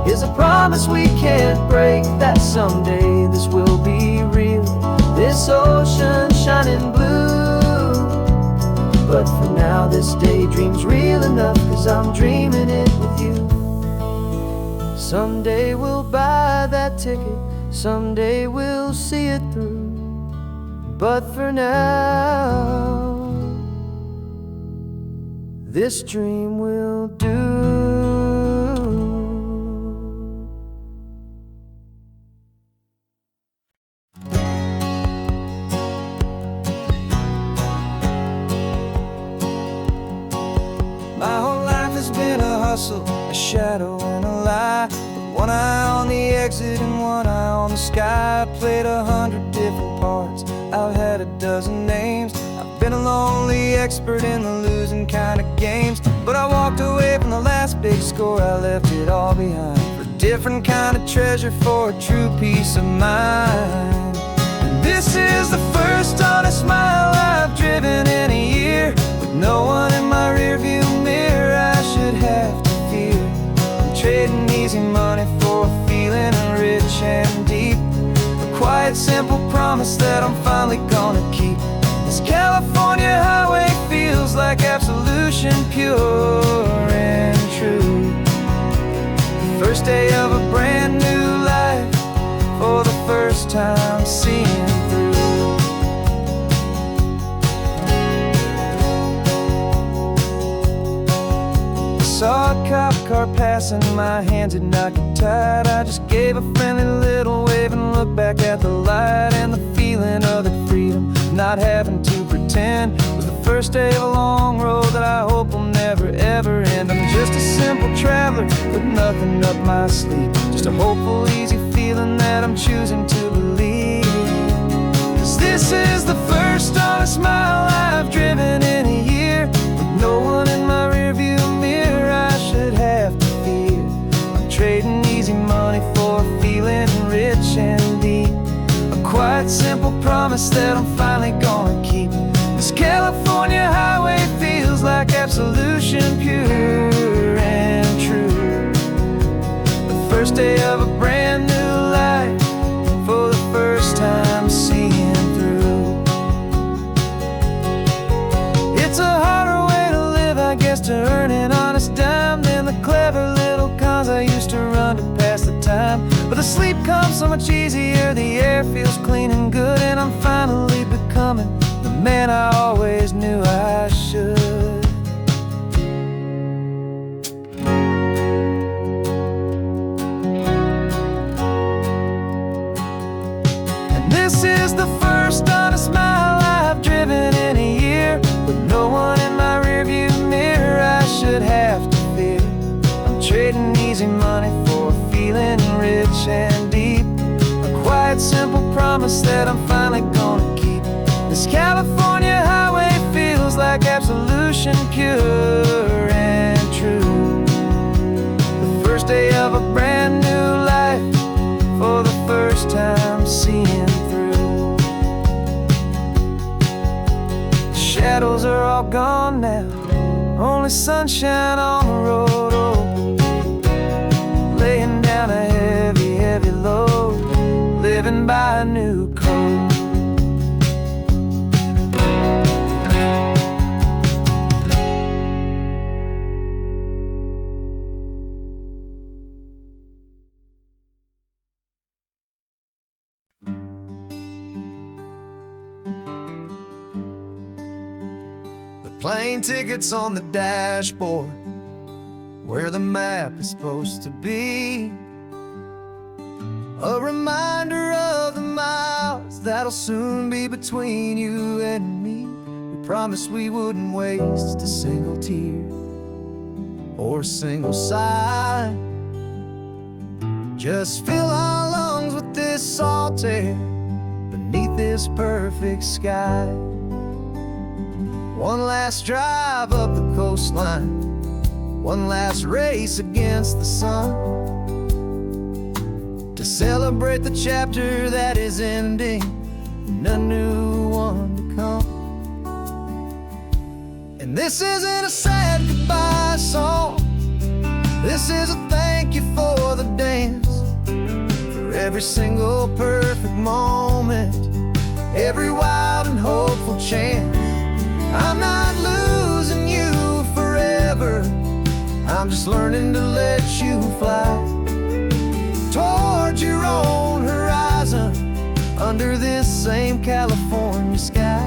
is a promise we can't break, that someday this will be real, this ocean shining blue. But for now this daydream's real enough, 'cause I'm dreaming it with you. Someday we'll buy that ticket, someday we'll see it through, but for now this dream will do. My whole life has been a hustle, a shadow and a lie, one eye on the exit and one eye on the sky. I played 100 different parts, I've had a dozen names. I've been a lonely expert in the losing kind of games, but I walked away from the last big score, I left it all behind, for a different kind of treasure, for a true peace of mind. And this is the first honest mile I've driven in a year, with no one in my rearview mirror I should have to fear. I'm trading easy money for a feeling rich and deep, a quiet simple promise that I'm finally gonna keep. This California highway feels like absolution, pure and true. The first day of a brand new life, for the first time seeing through. Saw a cop car passing, my hands had not got tied. I just gave a friendly little wave and looked back at the light, and the feeling of the freedom, not having to pretend, was the first day of a long road that I hope will never ever end. I'm just a simple traveler with nothing up my sleeve, just a hopeful easy feeling that I'm choosing to believe. 'Cause this is the first honest mile I've driven in a year, with no one in my rearview mirror I should have to fear. I'm trading easy money for a feeling rich and deep, a quiet simple promise that I'm finally gonna keep. This California highway feels like absolution, pure and true. The first day of a brand new life, for the first time seeing through. It's a harder way to live, I guess, to earn an honest dime than the clever little cons I used to run to pass the time. But the sleep comes so much easier, the air feels clean and good, and I'm finally becoming the man I always knew I should. And this is the first honest mile I've driven in a year, with no one in my rearview mirror I should have to fear. I'm trading easy money for a feeling rich and deep, a quiet, simple promise that I'm finally gonna keep. This California highway feels like absolution, pure and true. The first day of a brand new life, for the first time seeing through. The shadows are all gone now, only sunshine on the road. Oh, laying down a heavy, heavy load, living by a new code. Plane tickets on the dashboard, where the map is supposed to be. A reminder of the miles that'll soon be between you and me. We promised we wouldn't waste a single tear or a single sigh. Just fill our lungs with this salt air beneath this perfect sky. One last drive up the coastline, one last race against the sun, to celebrate the chapter that is ending and a new one to come. And this isn't a sad goodbye song, this is a thank you for the dance, for every single perfect moment, every wild and hopeful chance. I'm not losing you forever, I'm just learning to let you fly toward your own horizon, under this same California sky.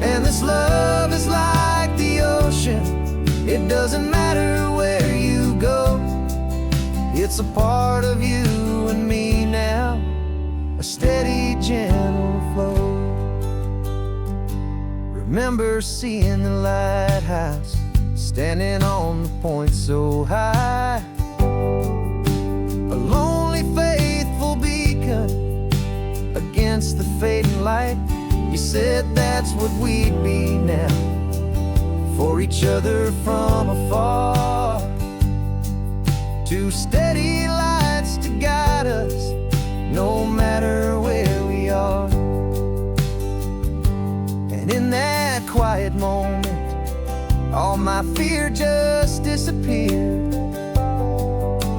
And this love is like the ocean, it doesn't matter where you go, it's a part of you and me now, a steady, gentle flow. Remember seeing the lighthouse, standing on the point so high, a lonely, faithful beacon against the fading light. You said that's what we'd be now, for each other from afar. Two steady lights to guide us, no matter where we are. And in that quiet moment, all my fear just disappeared,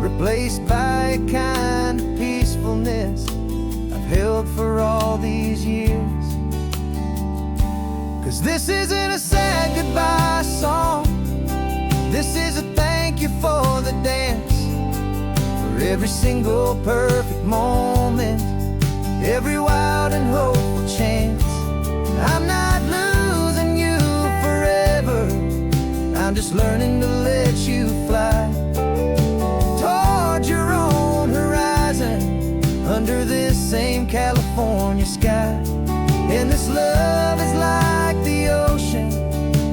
replaced by a kind of peacefulness I've held for all these years. 'Cause this isn't a sad goodbye song, this is a thank you for the dance, for every single perfect moment, every wild and hopeful chance. I'm not losing you forever, I'm just learning to let you fly toward your own horizon, under this same California sky. And this love is like the ocean,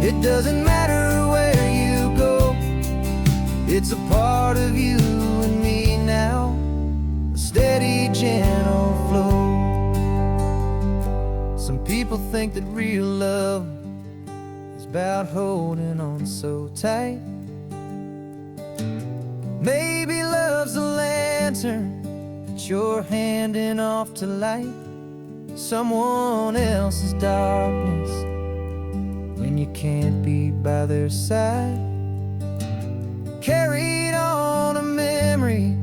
it doesn't matter where you go, it's a part of you and me now, a steady, gentle flow. Some people think that real love is about holding on so tight. Maybe love's a lantern that you're handing off to light someone else's darkness when you can't be by their side. Carried on a memory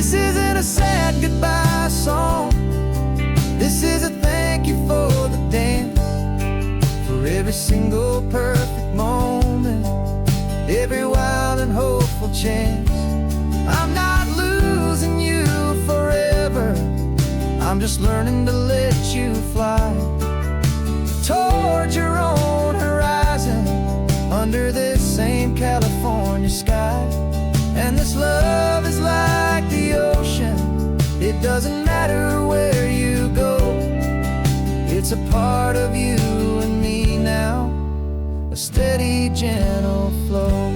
This isn't a sad goodbye song. This is a thank you for the dance, for every single perfect moment, every wild and hopeful chance. I'm not losing you forever, I'm just learning to let you fly towards your own horizon, under this same California sky. And this love is like the ocean, it doesn't matter where you go, it's a part of you and me now, a steady, gentle flow.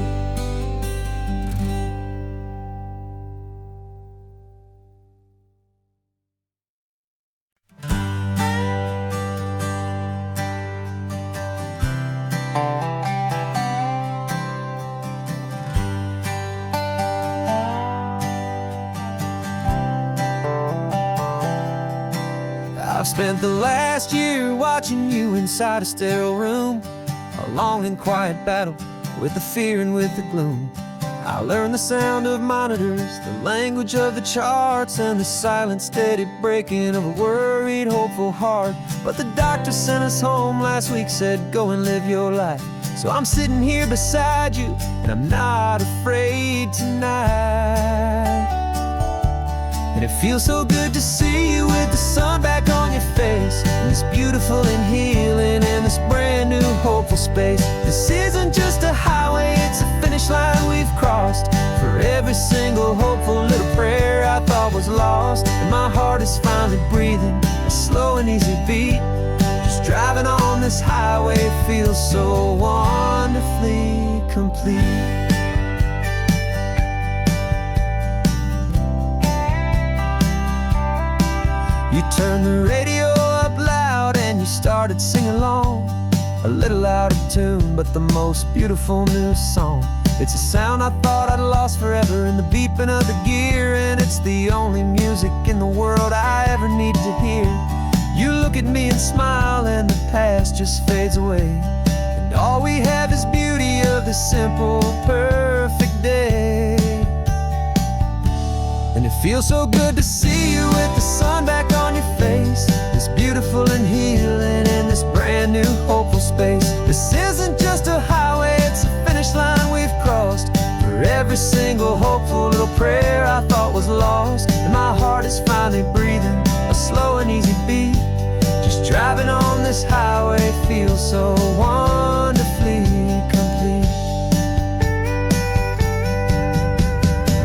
I've spent the last year watching you inside a sterile room, a long and quiet battle with the fear and with the gloom. I learned the sound of monitors, the language of the charts, and the silent, steady breaking of a worried, hopeful heart. But the doctor sent us home last week, said go and live your life. So I'm sitting here beside you, and I'm not afraid tonight. And it feels so good to see you with the sun back on your face, and this beautiful and healing in this brand new hopeful space. This isn't just a highway, it's a finish line we've crossed. For every single hopeful little prayer I thought was lost, and my heart is finally breathing a slow and easy beat. Just driving on this highway feels so wonderfully complete. You turned the radio up loud and you started singing along, a little out of tune, but the most beautiful new song. It's a sound I thought I'd lost forever in the beeping of the gear, and it's the only music in the world I ever need to hear. You look at me and smile and the past just fades away, and all we have is beauty of this simple, perfect day. And it feels so good to see you with the sun back on your face, this beautiful and healing in this brand new hopeful space. This isn't just a highway, it's a finish line we've crossed. For every single hopeful little prayer I thought was lost, and my heart is finally breathing a slow and easy beat. Just driving on this highway feels so wonderfully complete.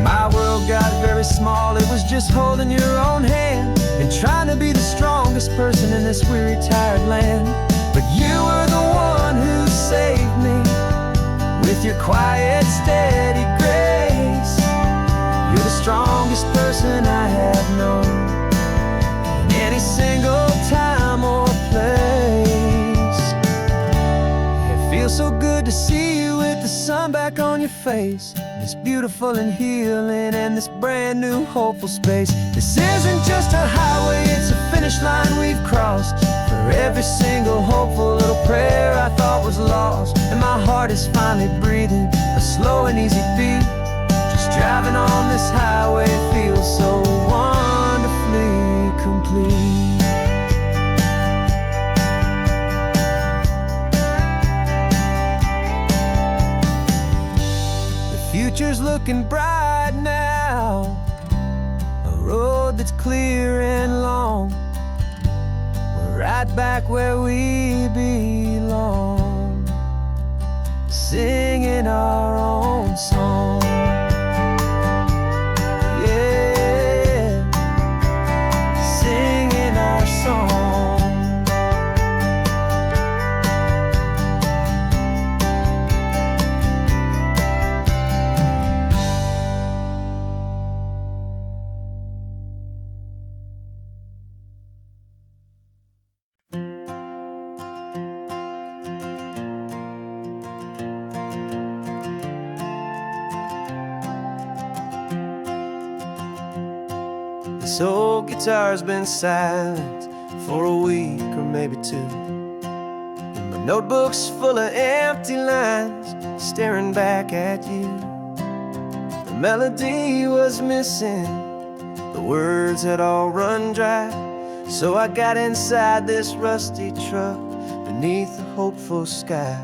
My world got very small, it was just holding your own hand and trying to be the strongest person in this weary, tired land. But you were the one who saved me with your quiet, steady grace. You're the strongest person I have known in any single time or place. It feels so good to see you with the sun back on your face, this beautiful and healing and this brand new hopeful space. This isn't just a highway, it's a finish line we've crossed. For every single hopeful little prayer I thought was lost, and my heart is finally breathing a slow and easy beat. Just driving on this highway feels so wonderfully complete. Future's looking bright now, a road that's clear and long. We're right back where we belong, singing our own song. Yeah, singing our song. This old guitar's been silent for a week or maybe two, and my notebook's full of empty lines staring back at you. The melody was missing, The words had all run dry, so I got inside this rusty truck beneath the hopeful sky,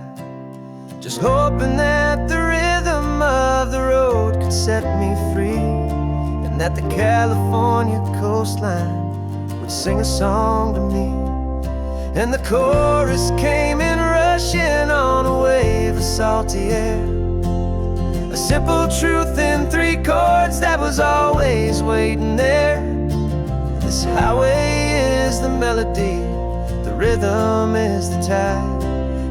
just hoping that the rhythm of the road could set me free, and that the California coastline would sing a song to me. And the chorus came in rushing on a wave of salty air, a simple truth in 3 chords that was always waiting there. This highway is the melody, the rhythm is the tide,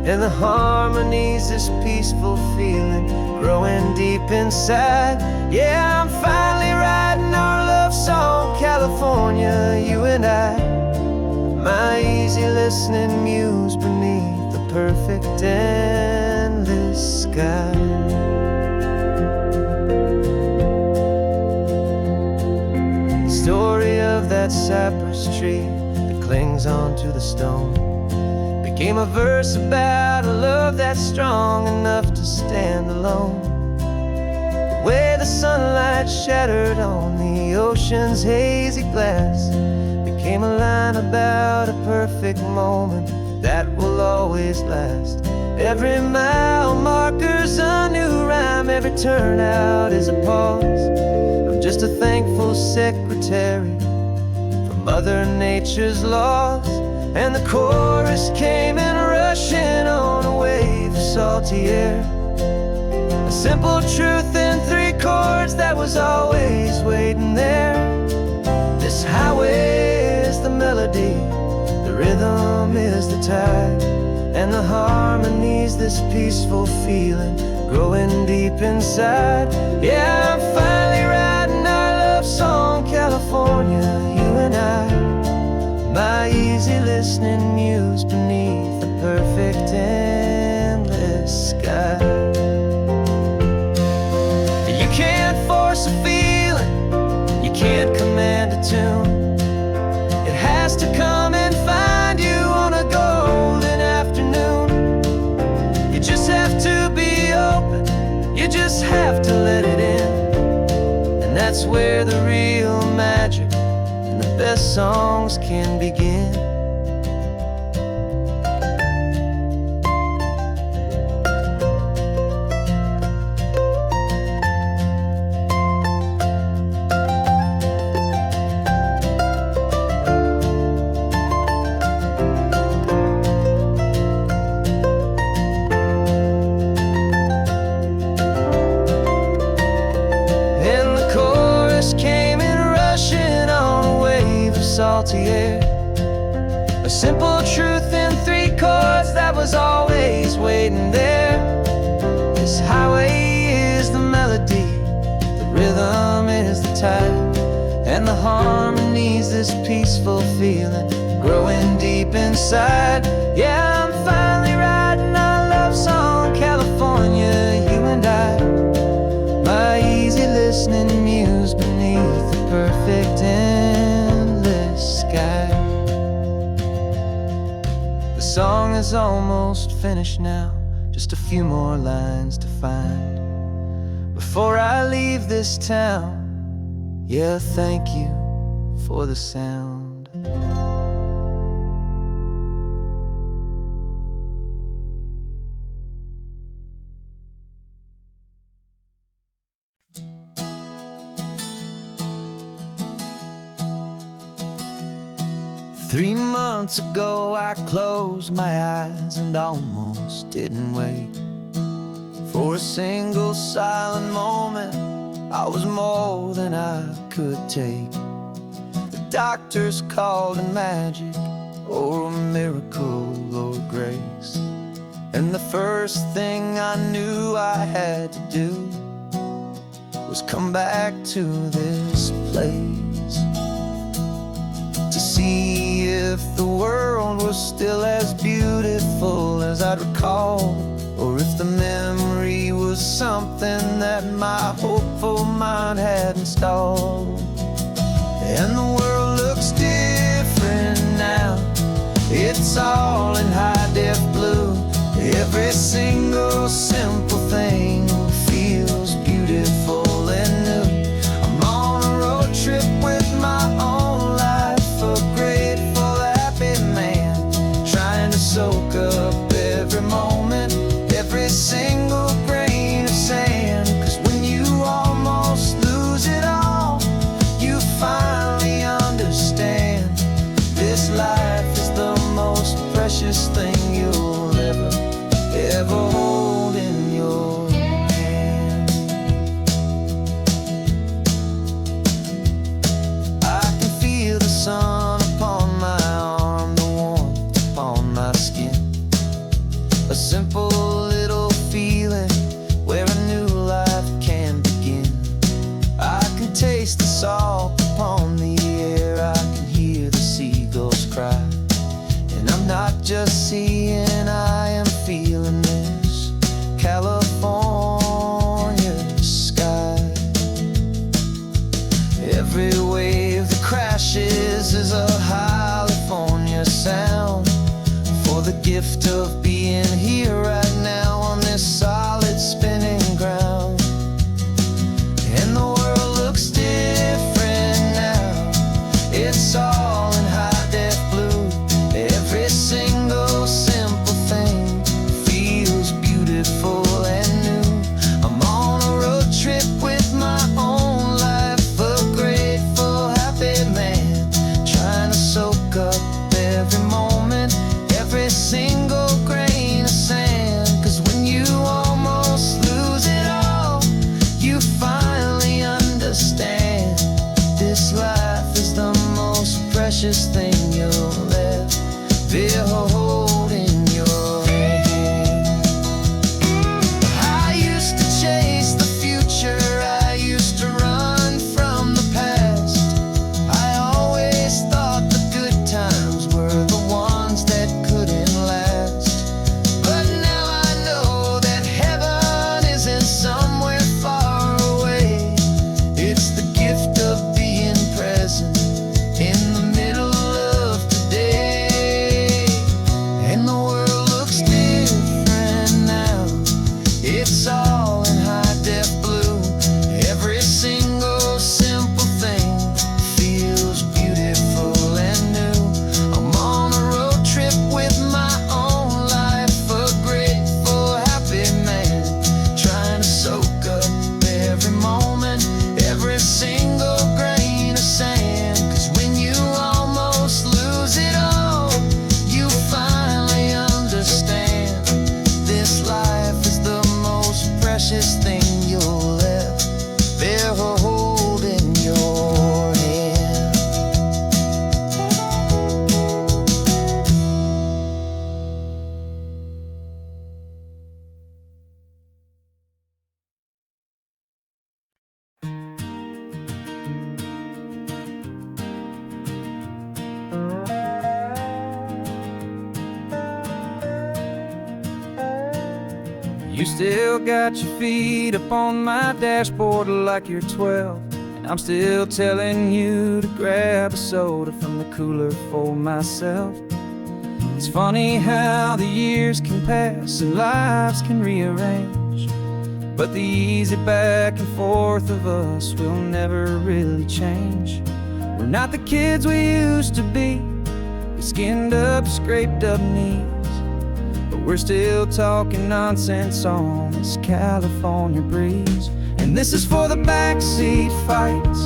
and the harmony's this peaceful feeling growing deep inside. Yeah, I'm finally writing our love song, California, you and I, my easy listening muse beneath the perfect endless sky. The story of that cypress tree that clings onto the stone became a verse about a love that's strong enough to stand alone. The way the sunlight shattered on the ocean's hazy glass became a line about a perfect moment that will always last. Every mile marker's a new rhyme, every turnout is a pause. I'm just a thankful secretary for Mother Nature's laws. And the chorus came in rushing on a wave of salty air, a simple truth in 3 chords that was always waiting there. This highway is the melody, the rhythm is the tide, and the harmony's this peaceful feeling growing deep inside. Yeah, I'm finally writing our love song, California, you and I, my easy listening muse beneath the perfect endless sky. You can't force a feeling, you can't command a tune. It has to come and find you on a golden afternoon. You just have to be open, you just have to let it in, and that's where the real magic and the best songs can begin. Salty air, a simple truth in 3 chords that was always waiting there. This highway is the melody, the rhythm is the tide, and the harmony's this peaceful feeling growing deep inside. Yeah, I'm finally writing our love song, California, you and I, my easy listening muse beneath the perfect endless sky. The song is almost finished now, just a few more lines to find before I leave this town. Yeah, thank you for the sound. 3 months ago I closed my eyes and almost didn't wait for a single silent moment. I was more than I could take. The doctors called it magic, or a miracle, or grace. And the first thing I knew I had to do was come back to this place, to see if the world was still as beautiful as I'd recall, or if the memory was something that my hopeful mind had installed. And the world looks different now, it's all in high-def blue. Every single simple thing feels beautiful and new. I'm on a road trip with taste the salt upon the air. I can hear the seagulls cry. And I'm not just seeing, I am feeling this California sky. Every wave that crashes is a California sound. For the gift of being here right now on this solid spinning ground. And the world looks different now. It's all in high def blue. Every single simple thing feels beautiful and new. I'm on a road trip with my own life, a grateful, happy man, trying to soak up every moment, every single grain of sand. 'Cause when you almost lose it all, you finally understand this life is the most precious thing you'll ever hold in your hand. I used to chase the future, I used to run from the past. I always thought the good times were the ones that couldn't last. But now I know that heaven isn't somewhere far away. It's the gift of being present in the middle of today. And the world looks different now. It's all in high def blue. Every single simple thing feels beautiful and new. I'm on a road trip with my own life, a grateful, happy man, trying to soak up every moment, every single grain of sand. 'Cause when you almost lose it all, you finally understand this life is the most precious thing you'll ever hold in your hand. You still got your feet up on my dashboard like you're 12, and I'm still telling you to grab a soda from the cooler for myself. It's funny how the years can pass and lives can rearrange, but the easy back and forth of us will never really change. We're not the kids we used to be, with skinned up, scraped up knees, but we're still talking nonsense on this California breeze. And this is for the backseat fights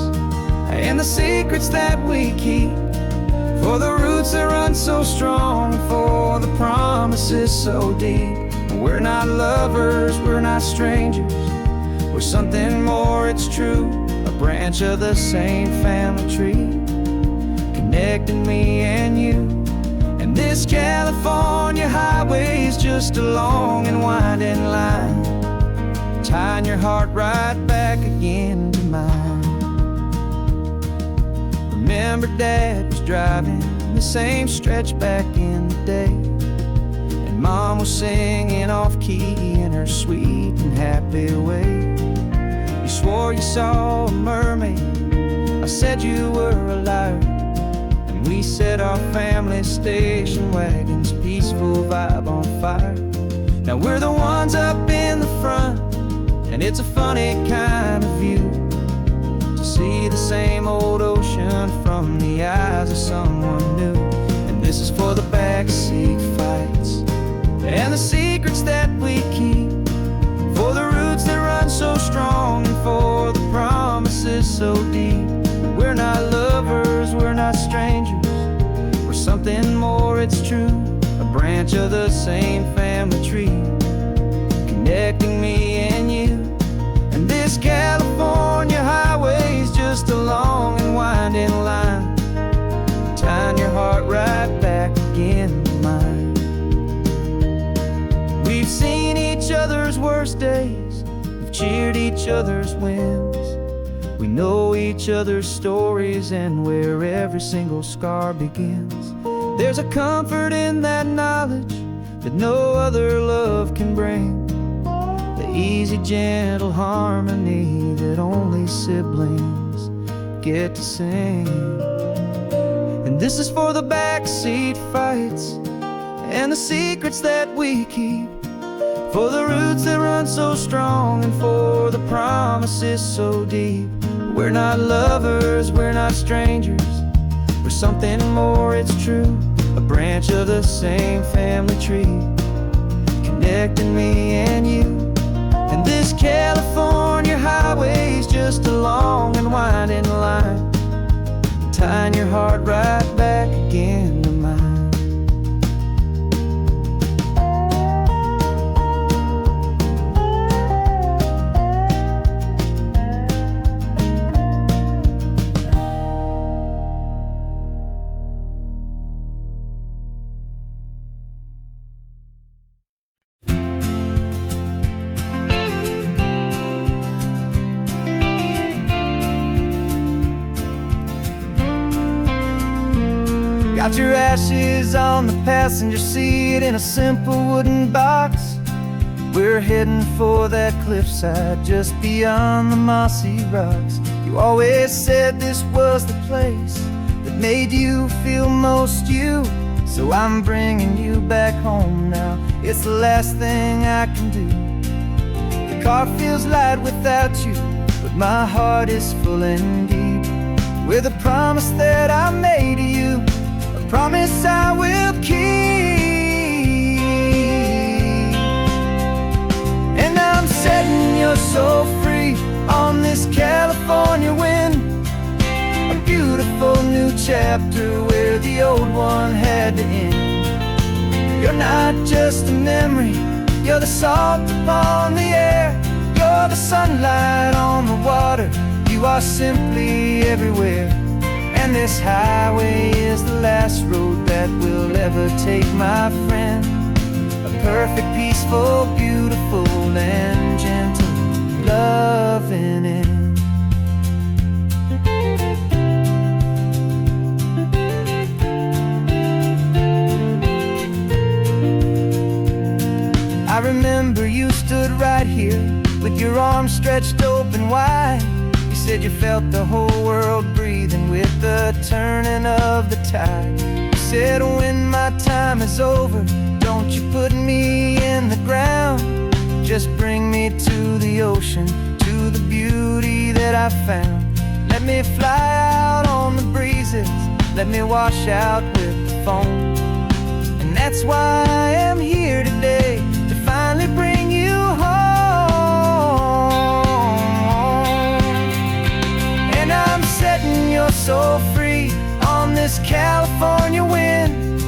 and the secrets that we keep, for the roots that run so strong, for the promises so deep. We're not lovers, we're not strangers, we're something more, it's true. A branch of the same family tree, connecting me and you. And this California highway is just a long and winding line, tying your heart right back again to mine. Remember Dad was driving the same stretch back in the day, and Mom was singing off-key in her sweet and happy way. You swore you saw a mermaid, I said you were a liar, and we set our family station wagon's peaceful vibe on fire. Now we're the ones up in the front, and it's a funny kind of view to see the same old ocean from the eyes of someone new. And this is for the backseat fights and the secrets that we keep, for the roots that run so strong, and for the promises so deep. We're not lovers, we're not strangers, we're something more, it's true. A branch of the same family tree, connecting me and you. And this California highway is just a long and winding line, tying your heart right back again to mine. We've seen each other's worst days, we've cheered each other's wins, We know each other's stories and where every single scar begins. There's a comfort in that knowledge that no other love can bring. The easy, gentle harmony that only siblings get to sing. And this is for the backseat fights and the secrets that we keep, for the roots that run so strong and for the promises so deep. We're not lovers, we're not strangers, we're something more, it's true. A branch of the same family tree, connecting me and you. And this California highway's just a long and winding line, tying your heart right back again to mine. Got your ashes on the passenger seat in a simple wooden box. We're heading for that cliffside just beyond the mossy rocks. You always said this was the place that made you feel most you. So I'm bringing you back home now, it's the last thing I can do. The car feels light without you, but my heart is full and deep with a promise that I made to you, promise I will keep. And I'm setting your soul free on this California wind, a beautiful new chapter where the old one had to end. You're not just a memory, you're the salt upon the air, you're the sunlight on the water, you are simply everywhere. And this highway is the last road that we'll ever take, my friend. A perfect, peaceful, beautiful, and gentle loving end. I remember you stood right here with your arms stretched open wide. You said you felt the whole world breathing with the turning of the tide. You said when my time is over, don't you put me in the ground, just bring me to the ocean, to the beauty that I found. Let me fly out on the breezes, let me wash out with the foam. And that's why I am here today, to finally bring you home. I'm setting your soul free on this California wind,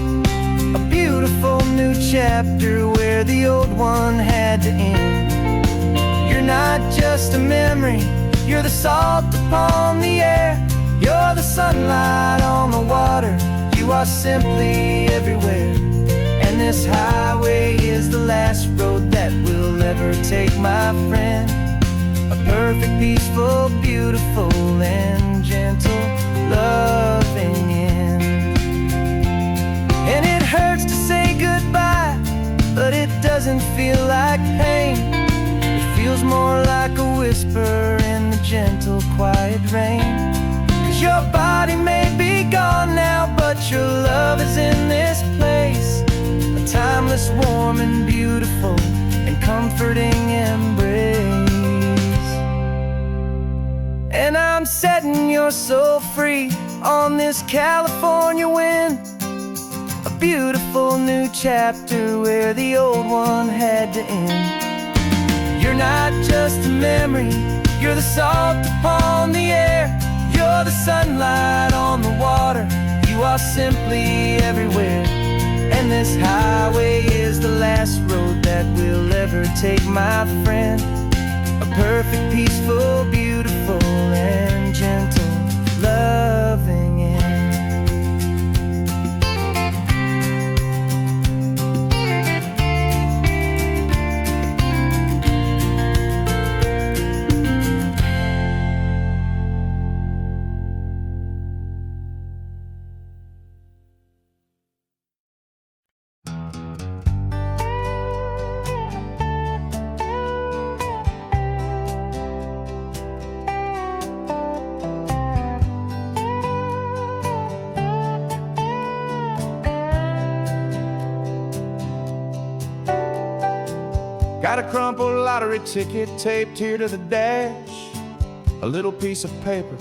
a beautiful new chapter where the old one had to end. You're not just a memory, you're the salt upon the air, you're the sunlight on the water, you are simply everywhere. And this highway is the last road that we'll ever take, my friend. A perfect, peaceful, beautiful, and gentle loving end. And it hurts to say goodbye, but it doesn't feel like pain. It feels more like a whisper in the gentle, quiet rain. 'Cause your body may be gone now, but your love is in this place, a timeless, warm, and beautiful, and comforting embrace. And I'm setting your soul free on this California wind, a beautiful new chapter where the old one had to end. You're not just a memory, you're the salt upon the air, you're the sunlight on the water, you are simply everywhere. And this highway is the last road that we'll ever take, my friend. A perfect, peaceful, beautiful, and gentle loving end. Got a crumpled lottery ticket taped here to the dash, a little piece of paper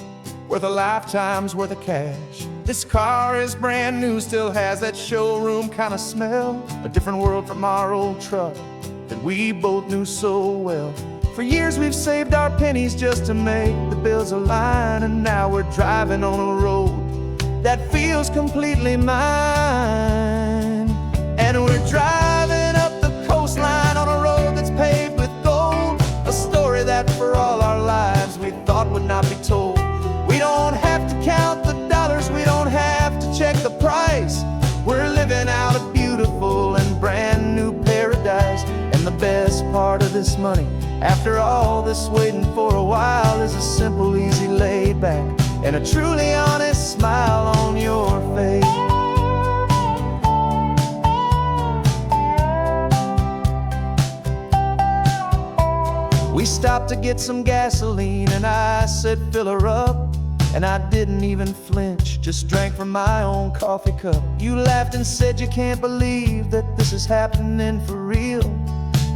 worth a lifetime's worth of cash. This car is brand new, still has that showroom kind of smell, a different world from our old truck that we both knew so well. For years we've saved our pennies just to make the bills align, and now we're driving on a road that feels completely mine. And we're driving up the coastline on a road that's paved with gold, a story that for all our lives we thought would not be told. We don't have to count the dollars, we don't have to check the price. We're living out a beautiful and brand new paradise. And the best part of this money, after all this waiting for a while, is a simple, easy, laid back, and a truly honest smile on your face. We stopped to get some gasoline, and I said, fill her up. And I didn't even flinch, just drank from my own coffee cup. You laughed and said you can't believe that this is happening for real.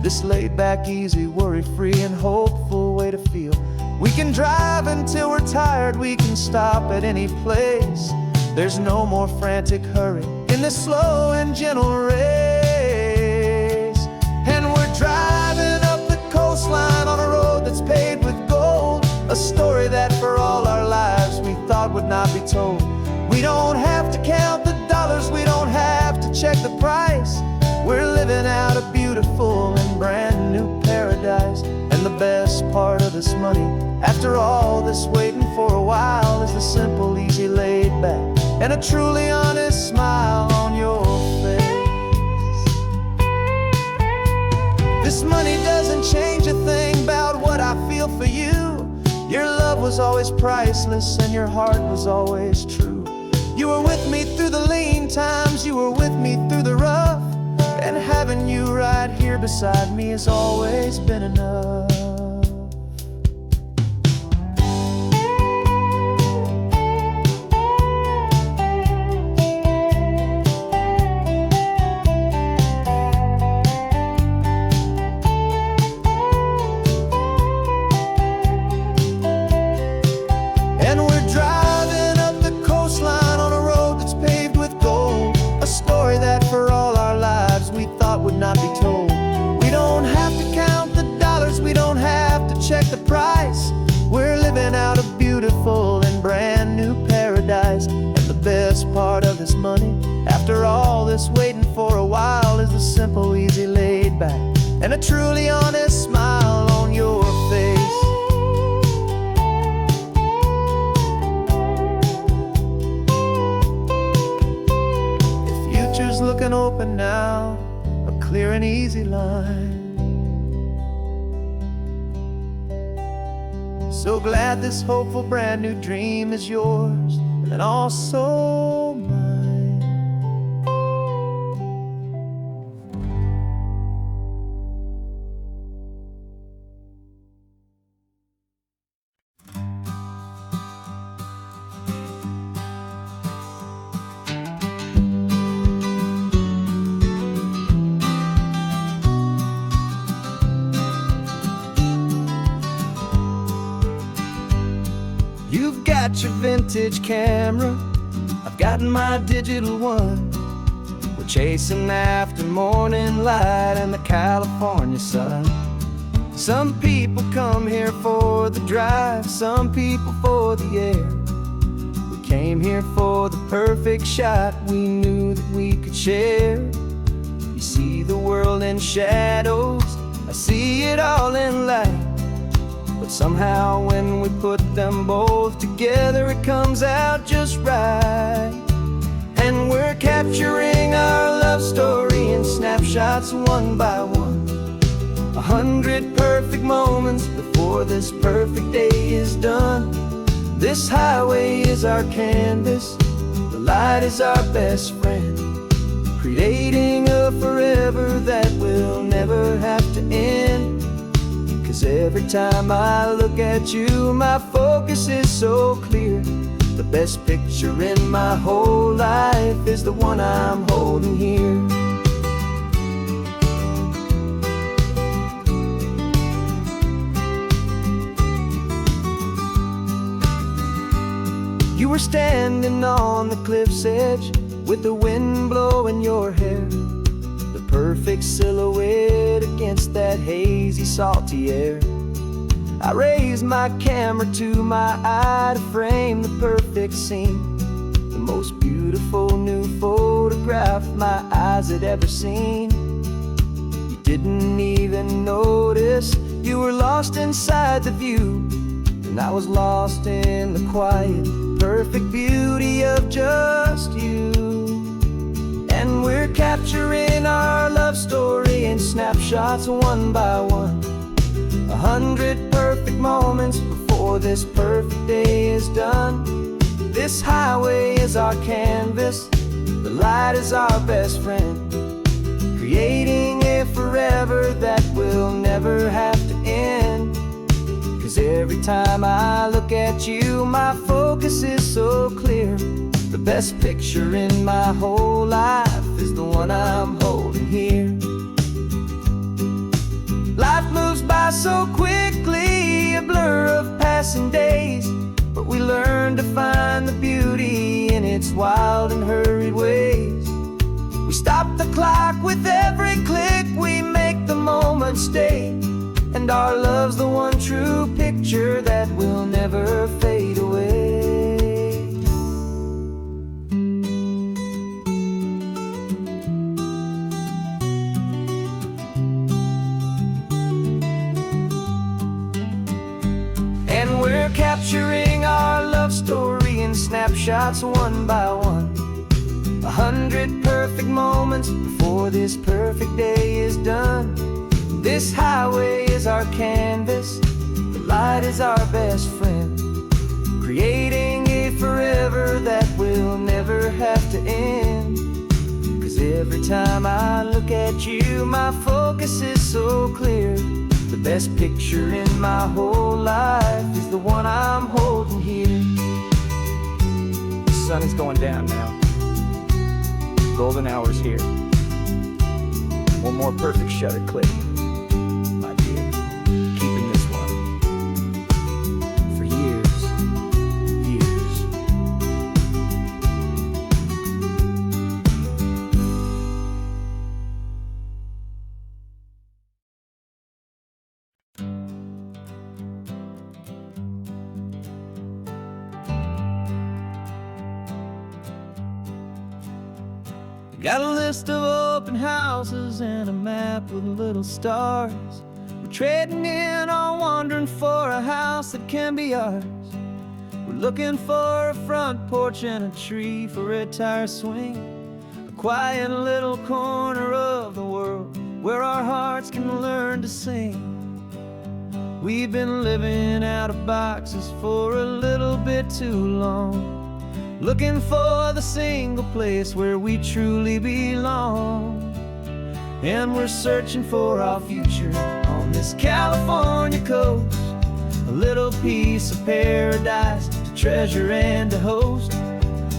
This laid back, easy, worry-free and hopeful way to feel. We can drive until we're tired, we can stop at any place. There's no more frantic hurry in this slow and gentle race. And we're driving up the coastline on a road that's paved with gold, a story that for all our lives we thought would not be told. We don't have to count the dollars, we don't have to check the price. We're living out a beautiful and brand new paradise. And the best part of this money, after all this waiting for a while, is the simple, easy, laid back, and a truly honest smile on your face. This money doesn't change a thing about what I feel for you. Your love was always priceless and your heart was always true. You were with me through the lean times, you were with me through the rough, and having you right here beside me has always been enough. Not be told. We don't have to count the dollars, we don't have to check the price. We're living out a beautiful and brand new paradise. And the best part of this money, after all this waiting for a while, is the simple, easy, laid back, and a truly honest smile on your face. The future's looking open now, clear and easy line. So glad this hopeful brand new dream is yours and also mine. You've got your vintage camera, I've got my digital one. We're chasing after morning light and the California sun. Some people come here for the drive, some people for the air. We came here for the perfect shot we knew that we could share. You see the world in shadows, I see it all in light. But somehow when we put them both together, it comes out just right. And we're capturing our love story in snapshots one by one. 100 perfect moments before this perfect day is done. This highway is our canvas, the light is our best friend, creating a forever that will never have to end. 'Cause every time I look at you, my focus is so clear. The best picture in my whole life is the one I'm holding here. You were standing on the cliff's edge with the wind blowing your hair, the perfect silhouette against that hazy, salty air. I raised my camera to my eye to frame the perfect scene, the most beautiful new photograph my eyes had ever seen. You didn't even notice you were lost inside the view, and I was lost in the quiet, perfect beauty of just you. And we're capturing our love story in snapshots one by one, 100 perfect moments before this perfect day is done. This highway is our canvas, the light is our best friend, creating a forever that will never have to end. 'Cause every time I look at you, my focus is so clear. The best picture in my whole life is the one I'm holding here. Life moves by so quickly, a blur of passing days, but we learn to find the beauty in its wild and hurried ways. We stop the clock with every click, we make the moment stay, and our love's the one true picture that will never fade away. And we're capturing our love story in snapshots one by one, 100 perfect moments before this perfect day is done. This highway is our canvas, the light is our best friend, creating a forever that will never have to end. 'Cause every time I look at you, my focus is so clear. The best picture in my whole life is the one I'm holding here. The sun is going down now. Golden hour's here. One more perfect shutter click, my dear. Keeping this one for years, years. Got a list of open houses and a map with little stars. We're trading in or wandering for a house that can be ours. We're looking for a front porch and a tree for a tire swing, a quiet little corner of the world where our hearts can learn to sing. We've been living out of boxes for a little bit too long, looking for the single place where we truly belong. And we're searching for our future on this California coast, a little piece of paradise to treasure and to host,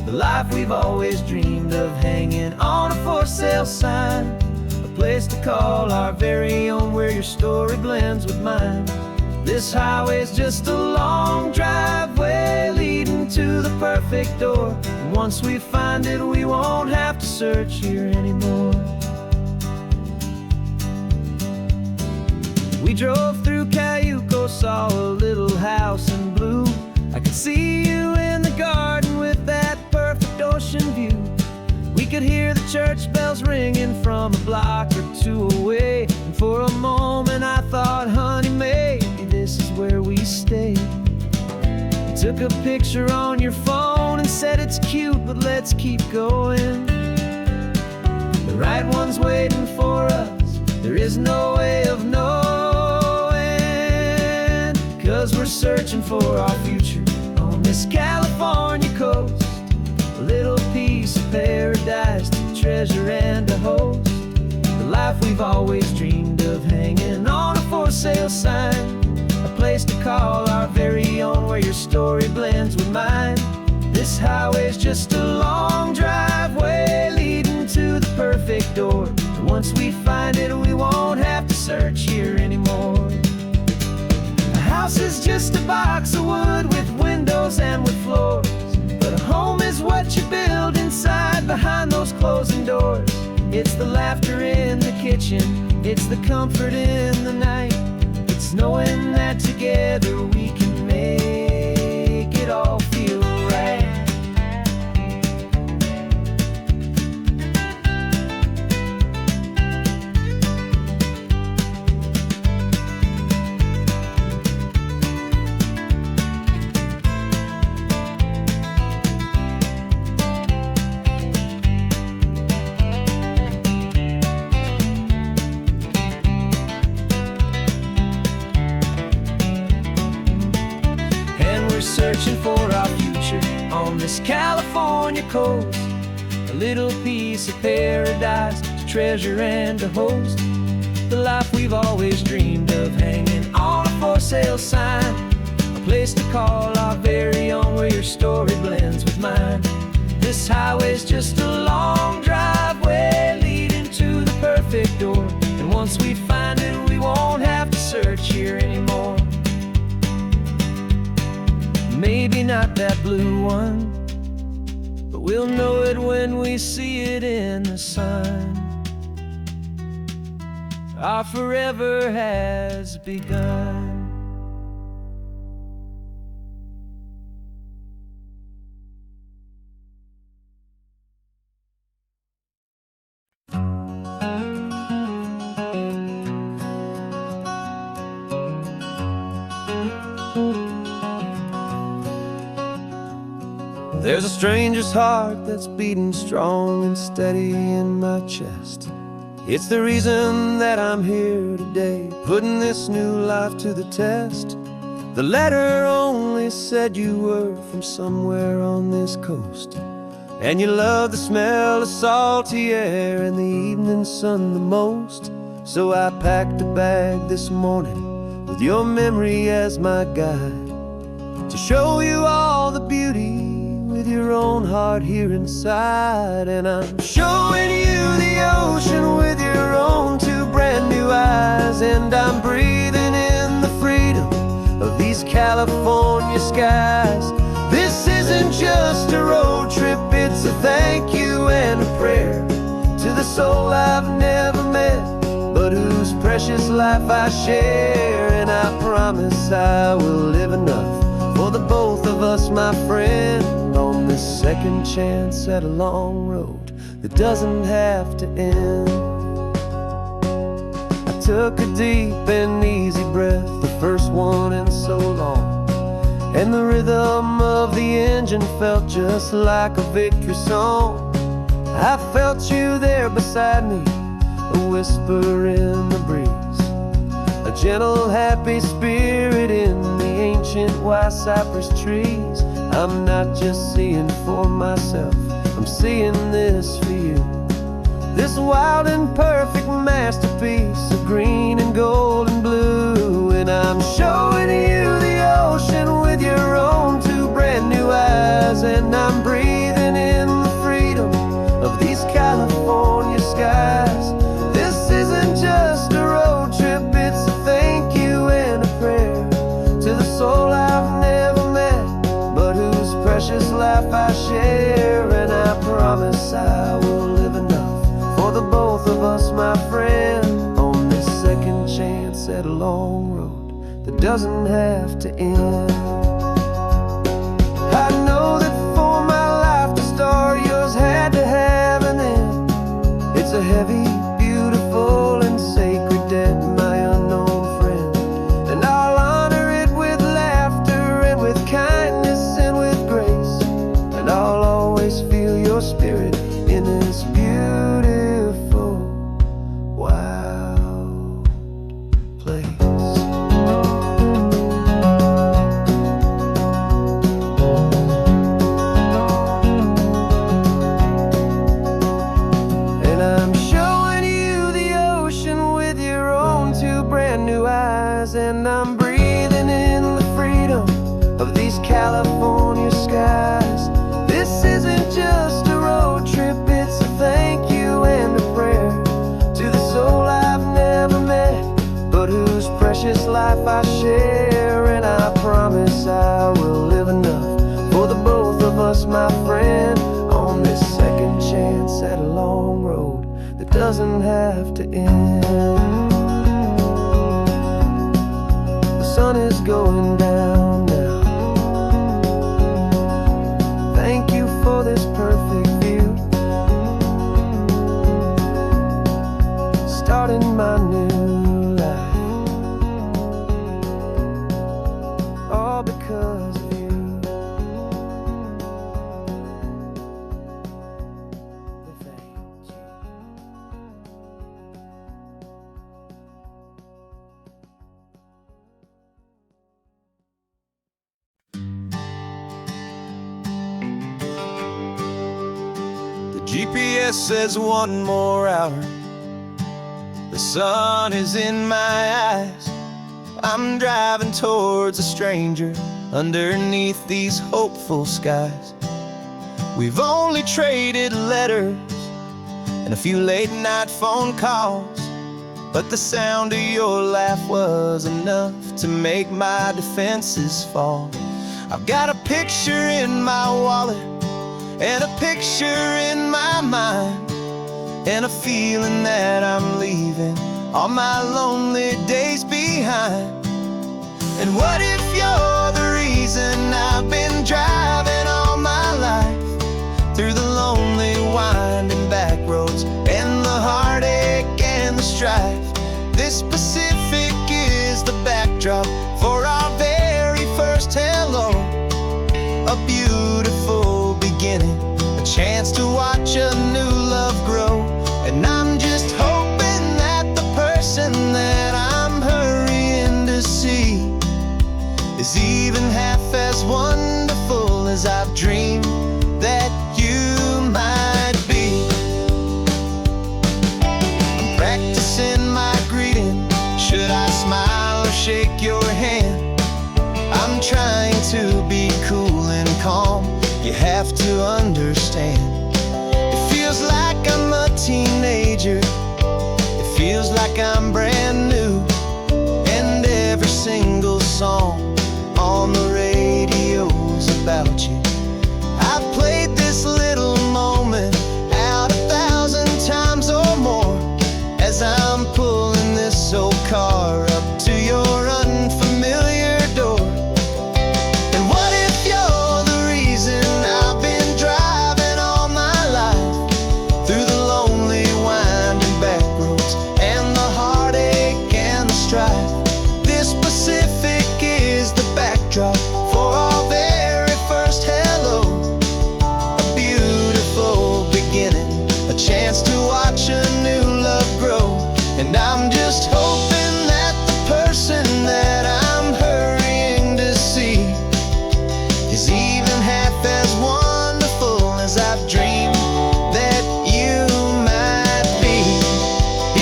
the life we've always dreamed of hanging on a for sale sign, a place to call our very own where your story blends with mine. This highway's just a long driveway leading to the perfect door, and once we find it, we won't have to search here anymore. We drove through Cayuco, saw a little house in blue. I could see you in the garden with that perfect ocean view. We could hear the church bells ringing from a block or two away, and for a moment I thought, honey, maybe this is where we stay. You took a picture on your phone and said it's cute, but let's keep going. The right one's waiting for us, there is no way of knowing, 'cause we're searching for our future on this California coast, a little piece of paradise to treasure and to host, the life we've always dreamed of hanging on a for sale sign, a place to call our very own where your story blends with mine. This highway's just a long driveway leading to the perfect door, and once we find it, we won't have to search here anymore. A house is just a box of wood with windows and with floors, It's the comfort in the night. It's knowing that together we can make it all feel right. We're searching for our future on this California coast. A little piece of paradise to treasure and to host. The life we've always dreamed of, hanging on a for sale sign. A place to call our very own, where your story blends with mine. This highway's just a long driveway leading to the perfect door. And once we find it, we won't have to search here anymore. Maybe not that blue one, but we'll know it when we see it in the sun. Our forever has begun. There's a stranger's heart that's beating strong and steady in my chest. It's the reason that I'm here today, putting this new life to the test. The letter only said you were from somewhere on this coast, and you love the smell of salty air and the evening sun the most. So I packed a bag this morning with your memory as my guide, to show you all the beauty with your own heart here inside. And I'm showing you the ocean with your own two brand new eyes. And I'm breathing in the freedom of these California skies. This isn't just a road trip, it's a thank you and a prayer to the soul I've never met, but whose precious life I share. And I promise I will live enough for the both of us, my friend, on this second chance at a long road that doesn't have to end. I took a deep and easy breath, the first one in so long, and the rhythm of the engine felt just like a victory song. I felt you there beside me, a whisper in the breeze, a gentle happy spirit in the ancient white cypress trees. I'm not just seeing for myself, I'm seeing this for you. This wild and perfect masterpiece of green and gold and blue. And I'm showing you the ocean with your own two brand new eyes. And I'm breathing in the freedom of these California skies. This isn't just a road trip, it's a thank you and a prayer to the soul I've never met, but whose precious life I share. And I promise I will live enough for the both of us, my friend, on this second chance at a long road that doesn't have to end. I know that for my life to start, yours had to have an end. It's a heavy, beautiful, and sacred debt, my unknown friend, and I'll honor it with laughter and with kindness and with grace. And I'll always feel your spirit in this beautiful, wild place. And I'm showing you the ocean with your own two brand new eyes. And I'm breathing in the freedom of these California skies. This isn't just a road trip, it's a thank you and a prayer to the soul I've never met, but whose precious life I share. And I promise I will live enough for the both of us, my friend, on this second chance at a long road that doesn't have to end. going down now. Thank you for this perfect view, starting my new life, all because of you. Thank you. The GPS says 1 more hour. The sun is in my eyes. I'm driving towards a stranger underneath these hopeful skies. We've only traded letters and a few late night phone calls, but the sound of your laugh was enough to make my defenses fall. I've got a picture in my wallet and a picture in my mind, and a feeling that I'm leaving all my lonely days behind. And what if you're the reason I've been driving all my life, through the lonely winding back roads and the heartache and the strife? This Pacific is the backdrop for our very first hello, a beautiful beginning, a chance to watch a new love grow. And I'm just hoping that the person that I'm hurrying to see is even half as wonderful as I've dreamed that you might be. I'm practicing my greeting. Should I smile or shake your hand? I'm trying to be cool and calm. You have to understand. It feels like I'm a teenager. It feels like I'm brand new. And every single song on the radio's about you. I've played this little moment out 1,000 times or more, as I'm pulling this old car up to your unfamiliar door. And what if you're the reason I've been driving all my life, through the lonely winding back roads and the heartache and the strife? This Pacific is the backdrop for our very first hello, a beautiful beginning, a chance to watch a new love grow. And I'm just hoping that the person that I'm hurrying to see is even half as wonderful as I've dreamed that you might be.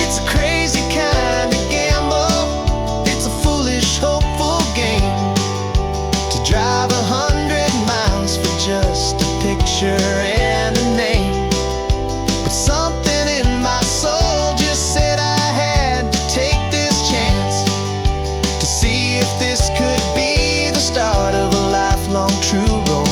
It's a crazy kind of gamble, it's a foolish, hopeful game, to drive 100 miles for just a picture and a name. But something in my soul just said I had to take this chance, to see if this could be the start of a lifelong true romance.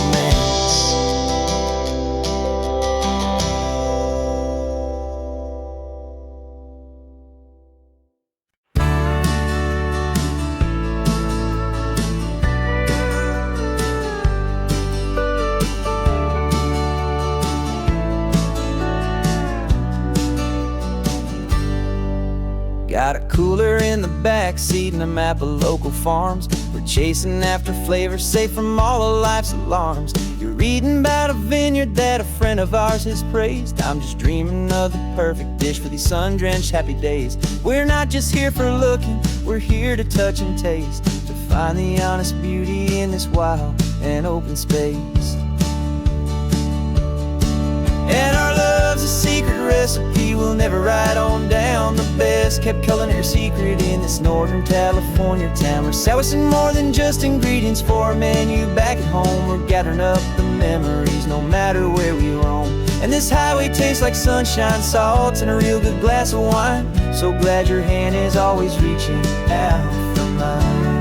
Got a cooler in the back seat and a map of local farms. We're chasing after flavors safe from all of life's alarms. You're reading about a vineyard that a friend of ours has praised. I'm just dreaming of the perfect dish for these sun-drenched happy days. We're not just here for looking, we're here to touch and taste, to find the honest beauty in this wild and open space. And our love's a secret recipe we'll never write on down. The best kept culinary secret in this Northern California town. We're sourcing more than just ingredients for a menu back at home. We're gathering up the memories no matter where we roam. And this highway tastes like sunshine, salt, and a real good glass of wine. So glad your hand is always reaching out for mine.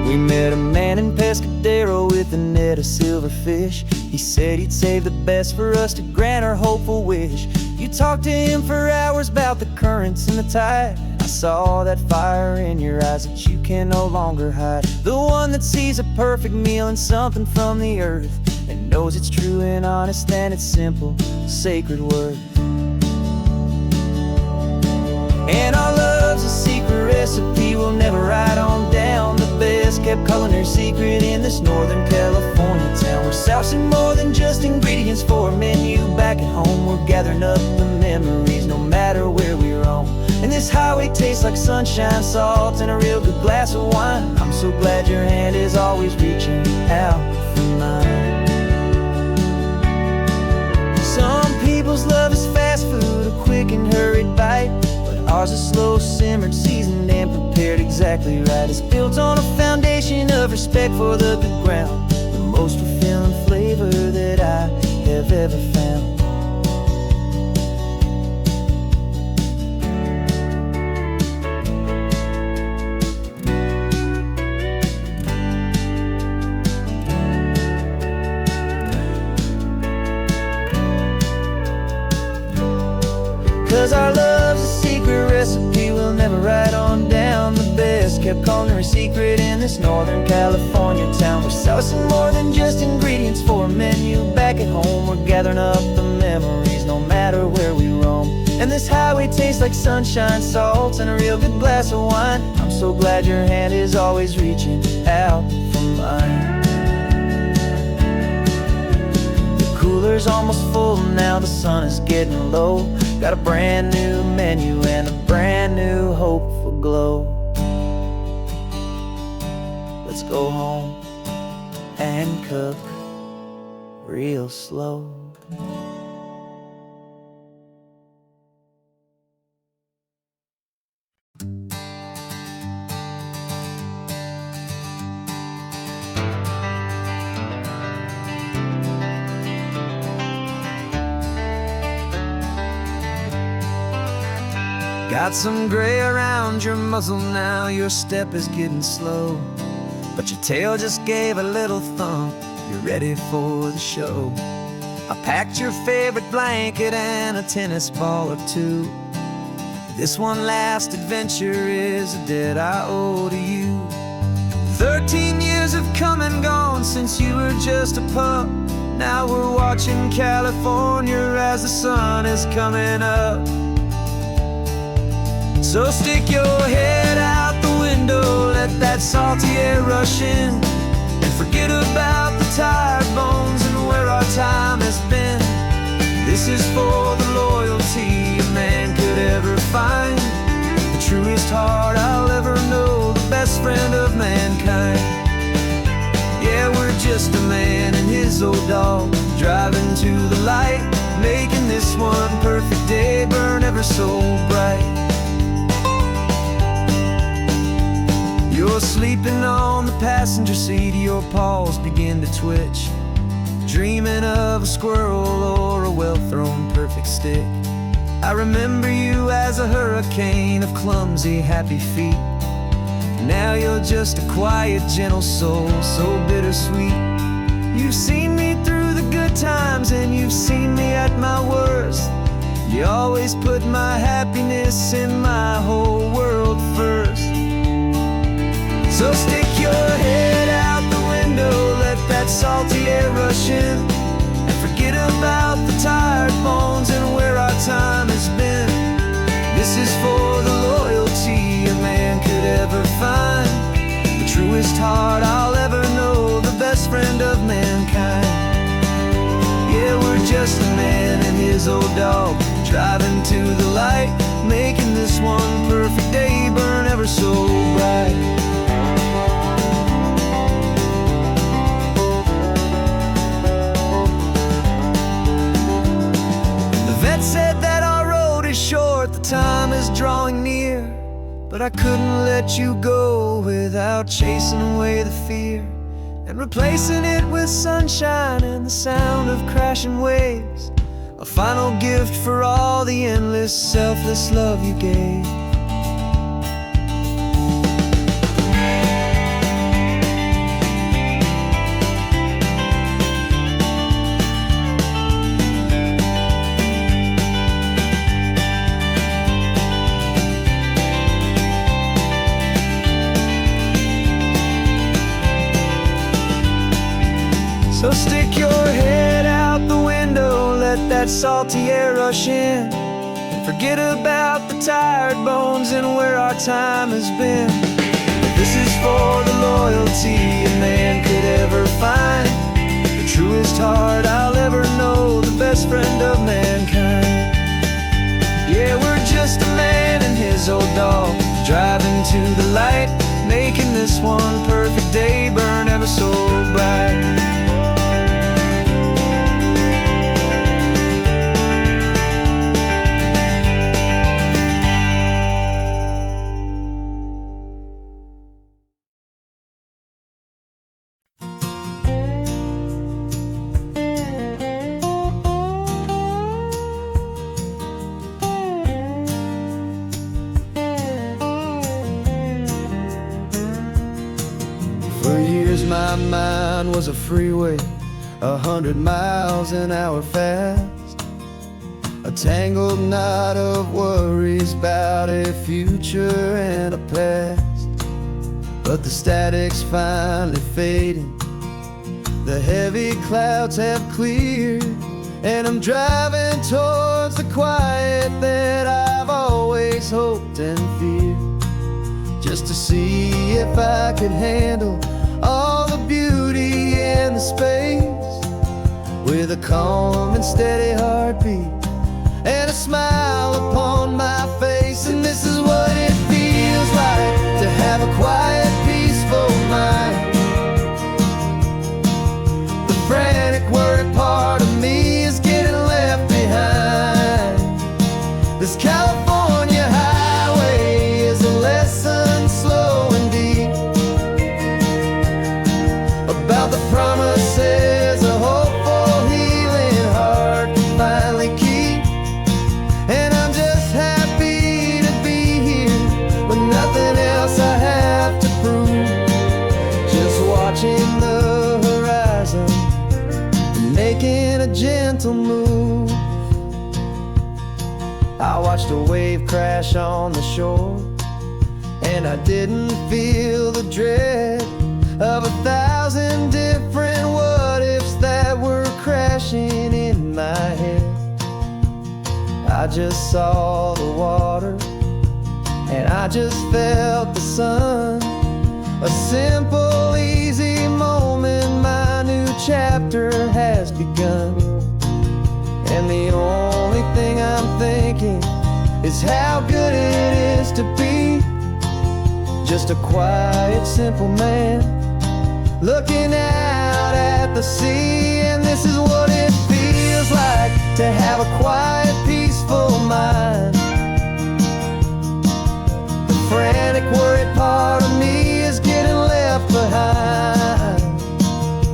We met a man in Pescadero with a net of silverfish. He said he'd save the best for us to grant our hopeful wish. You talked to him for hours about the currents and the tide. I saw that fire in your eyes that you can no longer hide. The one that sees a perfect meal and something from the earth, and knows it's true and honest and it's simple, sacred word. And our love's a secret recipe we'll never write on down. The best kept culinary secret in this Northern California town. We're sourcing more than just ingredients for a menu. Back at home we're gathering up the memories no matter where we roam. And this highway tastes like sunshine, salt, and a real good glass of wine. I'm so glad your hand is always reaching out for mine. Some people's love is fast food, a quick and hurried bite, but ours is slow simmered, seasoned, and prepared exactly right. It's built on a foundation of respect for the good ground, the most fulfilling flavor that I have ever found. 'Cause our love's a secret recipe we'll never write on down. The best kept culinary secret in this Northern California town. We're sourcing more than just ingredients for a menu. Back at home we're gathering up the memories no matter where we roam. And this highway tastes like sunshine, salt, and a real good glass of wine. I'm so glad your hand is always reaching out for mine. The cooler's almost full now, the sun is getting low. Got a brand new menu and a brand new hopeful glow. Let's go home and cook real slow. Got some gray around your muzzle now, your step is getting slow, but your tail just gave a little thump, you're ready for the show. I packed your favorite blanket and a tennis ball or two. This one last adventure is a debt I owe to you. 13 years have come and gone since you were just a pup. Now we're watching California as the sun is coming up. So stick your head out the window, let that salty air rush in, and forget about the tired bones and where our time has been. This is for the loyalty a man could ever find, the truest heart I'll ever know, the best friend of mankind. Yeah, we're just a man and his old dog, driving to the light, making this one perfect day burn ever so bright. You're sleeping on the passenger seat, your paws begin to twitch, dreaming of a squirrel or a well-thrown perfect stick. I remember you as a hurricane of clumsy, happy feet. Now you're just a quiet, gentle soul, so bittersweet. You've seen me through the good times and you've seen me at my worst. You always put my happiness in my whole world first. So stick your head out the window, let that salty air rush in, and forget about the tired bones and where our time has been. This is for the loyalty a man could ever find, the truest heart I'll ever know, the best friend of mankind. Yeah, we're just a man and his old dog, driving to the light, making this one perfect day burn ever so bright. Said that our road is short, the time is drawing near, but I couldn't let you go without chasing away the fear and replacing it with sunshine and the sound of crashing waves, a final gift for all the endless, selfless love you gave. So stick your head out the window, let that salty air rush in, and forget about the tired bones and where our time has been. This is for the loyalty a man could ever find, the truest heart I'll ever know, the best friend of mankind. Yeah, we're just a man and his old dog, driving to the light, making this one perfect day burn ever so bright. For years my mind was a freeway, 100 miles an hour fast, a tangled knot of worries about a future and a past. But the static's finally fading, the heavy clouds have cleared, and I'm driving towards the quiet that I've always hoped and feared, just to see if I could handle all the beauty and the space, with a calm and steady heartbeat and a smile upon my face. And this is what it feels like to have a quiet, peaceful mind. The frantic, worried part of me is getting left behind. This California highway is a lesson slow and deep about the promises a hopeful, healing heart can finally keep. And I'm just happy to be here with nothing else I have to prove, just watching the horizon and making a gentle move. I watched a wave crash on the shore, and I didn't feel the dread of 1,000 different what-ifs that were crashing in my head. I just saw the water, and I just felt the sun. A simple, easy moment, my new chapter has begun. And the only thing I'm thinking is how good it is to be just a quiet, simple man looking out at the sea. And this is what it feels like to have a quiet, peaceful mind. The frantic, worried part of me is getting left behind.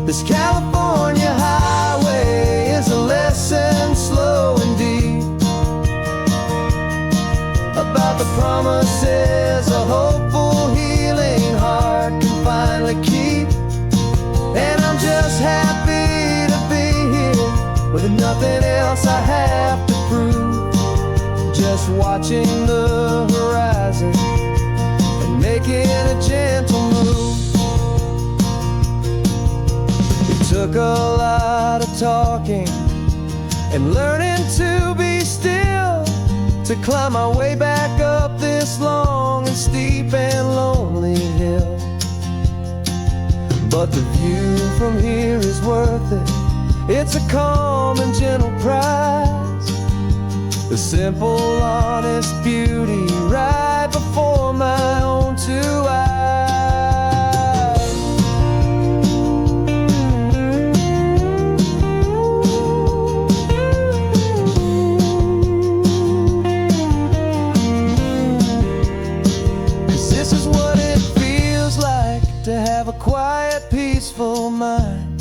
This California highway is a lesson slow and deep about the promises a hopeful, healing heart can finally keep. And I'm just happy to be here with nothing else I have to prove, just watching the horizon and making a gentle move. It took a lot of talking and learning to be still to climb my way back up this long and steep and lonely hill. But the view from here is worth it. It's a calm and gentle prize, the simple, honest beauty right before my own two eyes. To have a quiet, peaceful mind.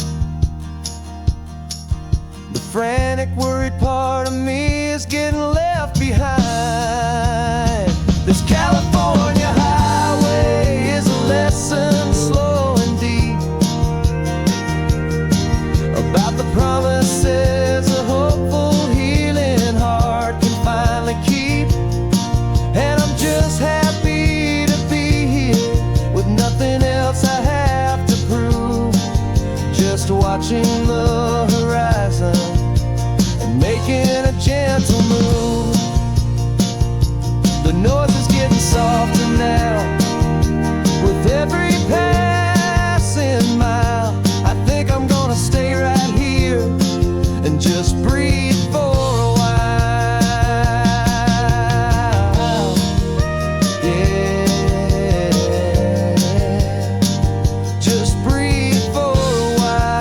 The frantic, worried part of me is getting left behind. This California highway is a lesson slow and deep about the promises a hopeful, healing heart can finally keep. And I'm just happy to be here with nothing else I have to prove, just why watching the horizon and making a gentle move. The noise is getting softer now with every passing mile. I think I'm gonna stay right here and just breathe for a while. Yeah, just breathe for a while.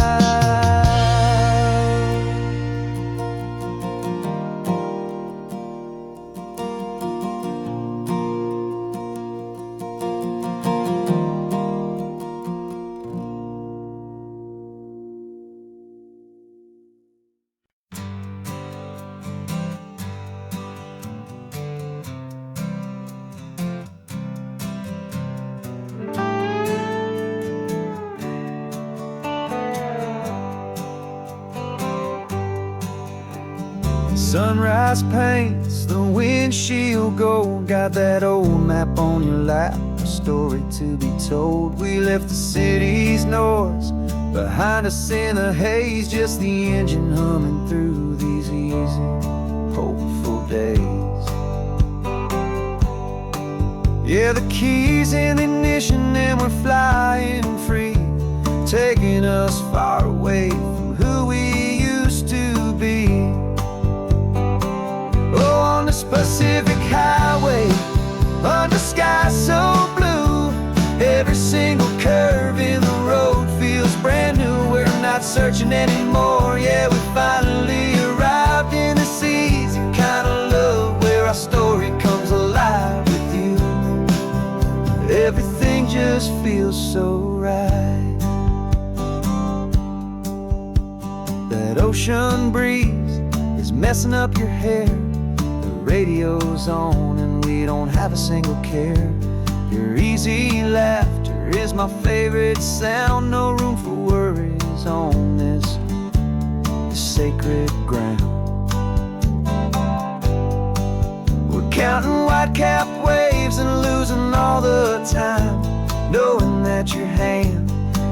Sunrise paints the windshield gold. Got that old map on your lap, a story to be told. We left the city's noise behind us in the haze, just the engine humming through these easy, hopeful days. Yeah, the keys in the ignition and we're flying free, taking us far away from who we used to be. Oh, on this Pacific highway, under sky so blue, every single curve in the road feels brand new. We're not searching anymore, yeah, we finally arrived in this easy kind of love where our story comes alive with you. Everything just feels so right. That ocean breeze is messing up your hair, radio's on and we don't have a single care. Your easy laughter is my favorite sound. No room for worries on this sacred ground. We're counting white-capped waves and losing all the time, knowing that your hand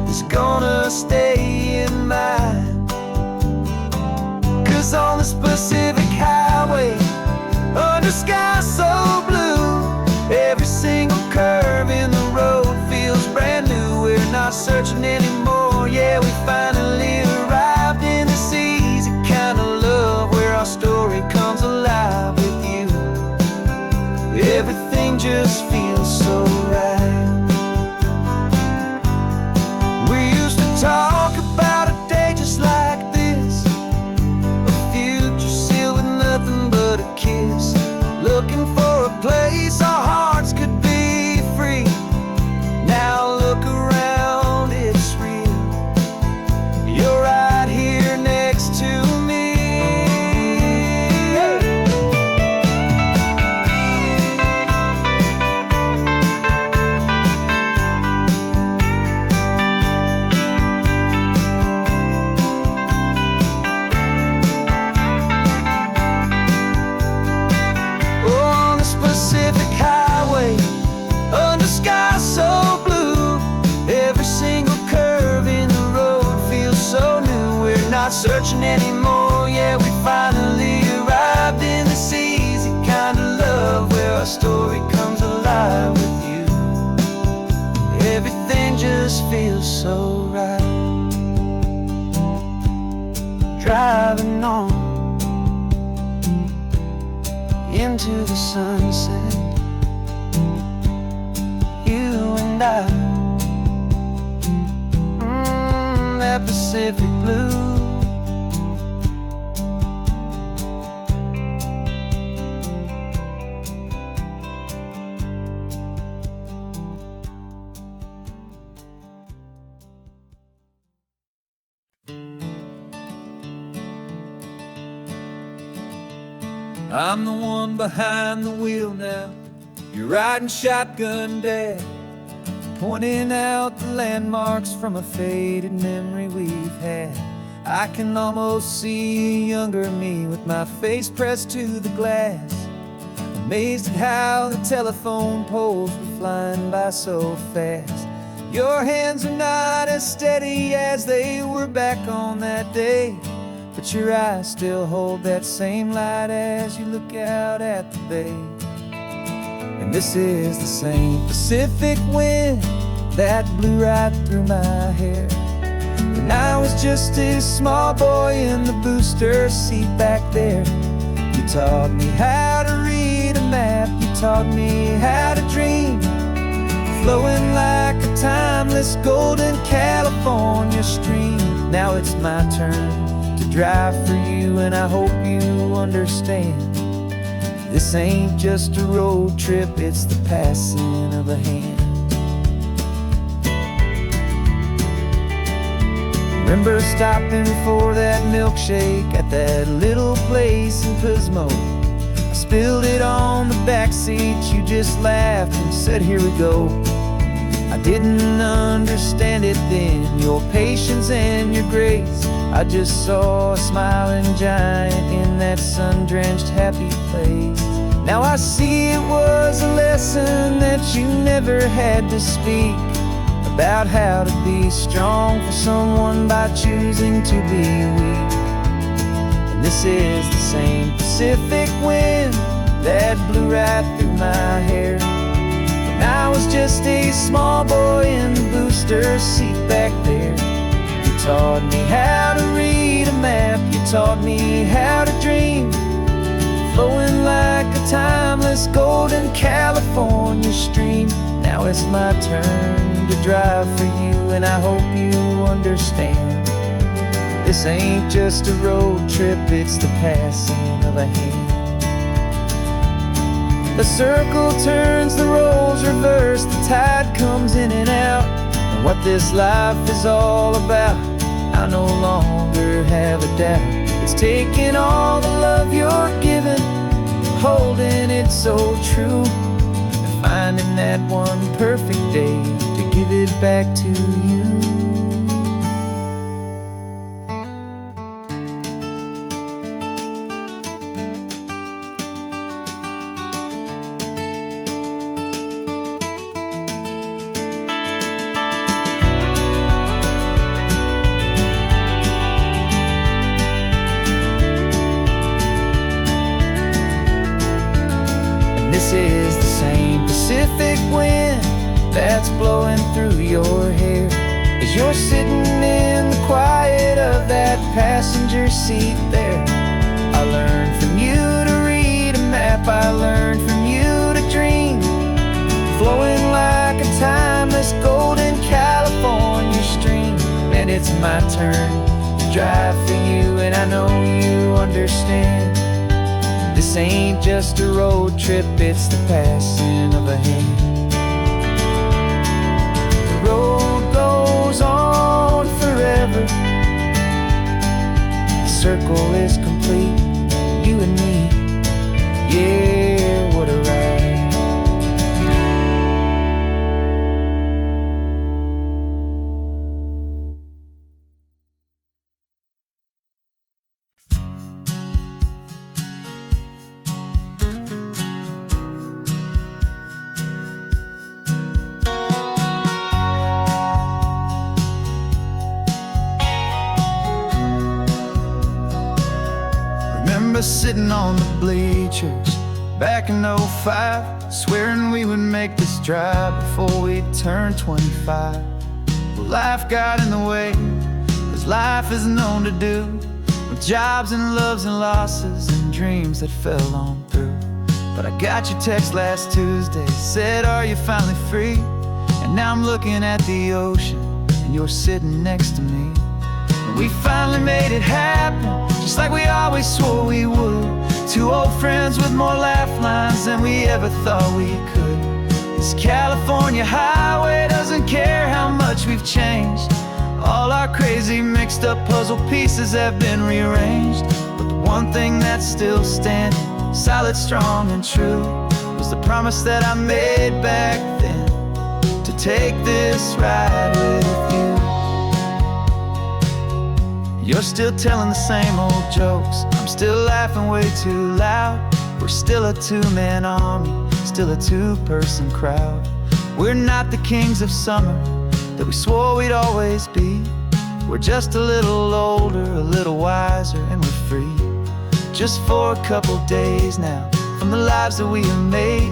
is gonna stay in mine. 'Cause on this Pacific highway, under sky so blue, every single curve in the road feels brand new. We're not searching anymore, yeah, we finally arrived in this easy kind of love where our story comes alive with you. Everything just feels so right. We used to talk about a day just like this, a future sealed with nothing but a kiss, looking for a place our hearts could be free. Now look around, it's real. You're right here next to me. Under sky so blue, every single curve in the road feels so new. We're not searching anymore, yeah, we finally arrived in this easy kind of love where our story comes alive with you. Everything just feels so right. Driving on into the sunset, that Pacific blue. I'm the one behind the wheel now. You're riding shotgun, Dad, pointing out the landmarks from a faded memory we've had. I can almost see a younger me with my face pressed to the glass, amazed at how the telephone poles were flying by so fast. Your hands are not as steady as they were back on that day, but your eyes still hold that same light as you look out at the bay. And this is the same Pacific wind that blew right through my hair when I was just a small boy in the booster seat back there. You taught me how to read a map, you taught me how to dream, flowing like a timeless golden California stream. Now it's my turn to drive for you, and I hope you understand. This ain't just a road trip, it's the passing of a hand. Remember stopping for that milkshake at that little place in Pismo? I spilled it on the back seat, you just laughed and said, here we go. I didn't understand it then, your patience and your grace. I just saw a smiling giant in that sun-drenched happy place. Now I see it was a lesson that you never had to speak, about how to be strong for someone by choosing to be weak. And this is the same Pacific wind that blew right through my hair when I was just a small boy in the booster seat back there. You taught me how to read a map, you taught me how to dream, flowing like a timeless golden California stream. Now it's my turn to drive for you, and I hope you understand. This ain't just a road trip, it's the passing of a hand. The circle turns, the roles reverse, the tide comes in and out. And what this life is all about, I no longer have a doubt. It's taking all the love you're giving, holding it so true, and finding that one perfect day to give it back to you. This is the same Pacific wind that's blowing through your hair as you're sitting in the quiet of that passenger seat there. I learned from you to read a map, I learned from you to dream, flowing like a timeless golden California stream. And it's my turn to drive for you, and I know you understand. This ain't just a road trip, it's the passing of a hand. The road goes on forever, the circle is complete, you and me, yeah, what a ride. Remember sitting on the bleachers back in '05, swearing we would make this drive before we turned 25. But life got in the way, as life is known to do, with jobs and loves and losses and dreams that fell on through. But I got your text last Tuesday, said, are you finally free? And now I'm looking at the ocean, and you're sitting next to me. And we finally made it happen, just like we always swore we would. Two old friends with more laugh lines than we ever thought we could. This California highway doesn't care how much we've changed. All our crazy mixed up puzzle pieces have been rearranged. But the one thing that's still standing, solid, strong and true, was the promise that I made back then, to take this ride with you. You're still telling the same old jokes, I'm still laughing way too loud. We're still a two-man army, still a two-person crowd. We're not the kings of summer, that we swore we'd always be. We're just a little older, a little wiser, and we're free. Just for a couple days now, from the lives that we have made,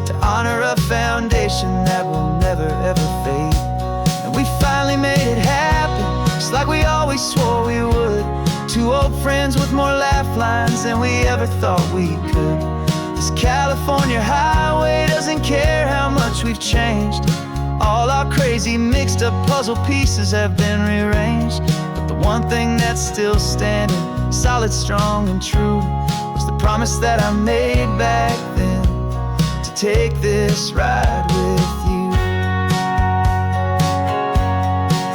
to honor a foundation that will never ever fade. And we finally made it happen, just like we always swore we would. Two old friends with more laugh lines than we ever thought we could. This California highway doesn't care how much we've changed. All our crazy mixed up puzzle pieces have been rearranged, but the one thing that's still standing, solid, strong, and true, was the promise that I made back then, to take this ride with you.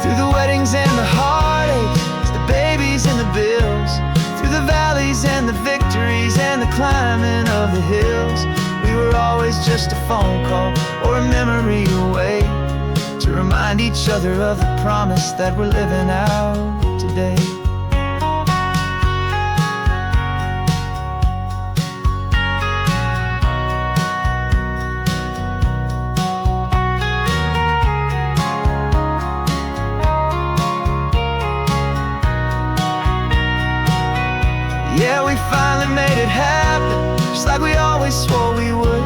Through the weddings and the heartaches, the babies and the bills, through the valleys and the victories and the climbing of the hills, we were always just a phone call or a memory away, to remind each other of the promise that we're living out today. Yeah, we finally made it happen, just like we always swore we would.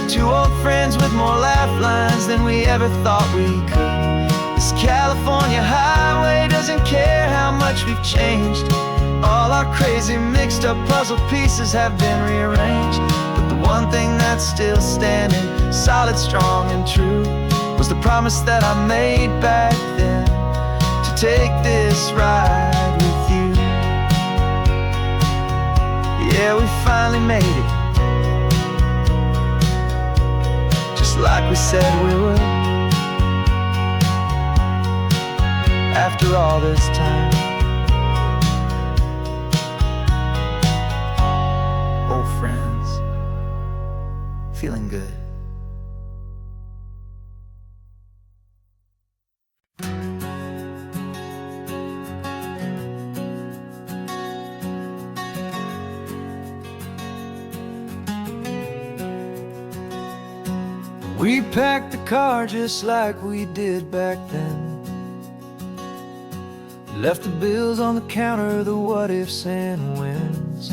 Two old friends with more laugh lines than we ever thought we could. This California highway doesn't care how much we've changed. All our crazy mixed up puzzle pieces have been rearranged, but the one thing that's still standing, solid, strong, and true, was the promise that I made back then, to take this ride with you. Yeah, we finally made it, just like we said we would. After all this time, old friends, feeling good. We packed the car just like we did back then. Left the bills on the counter, the what-ifs and whens.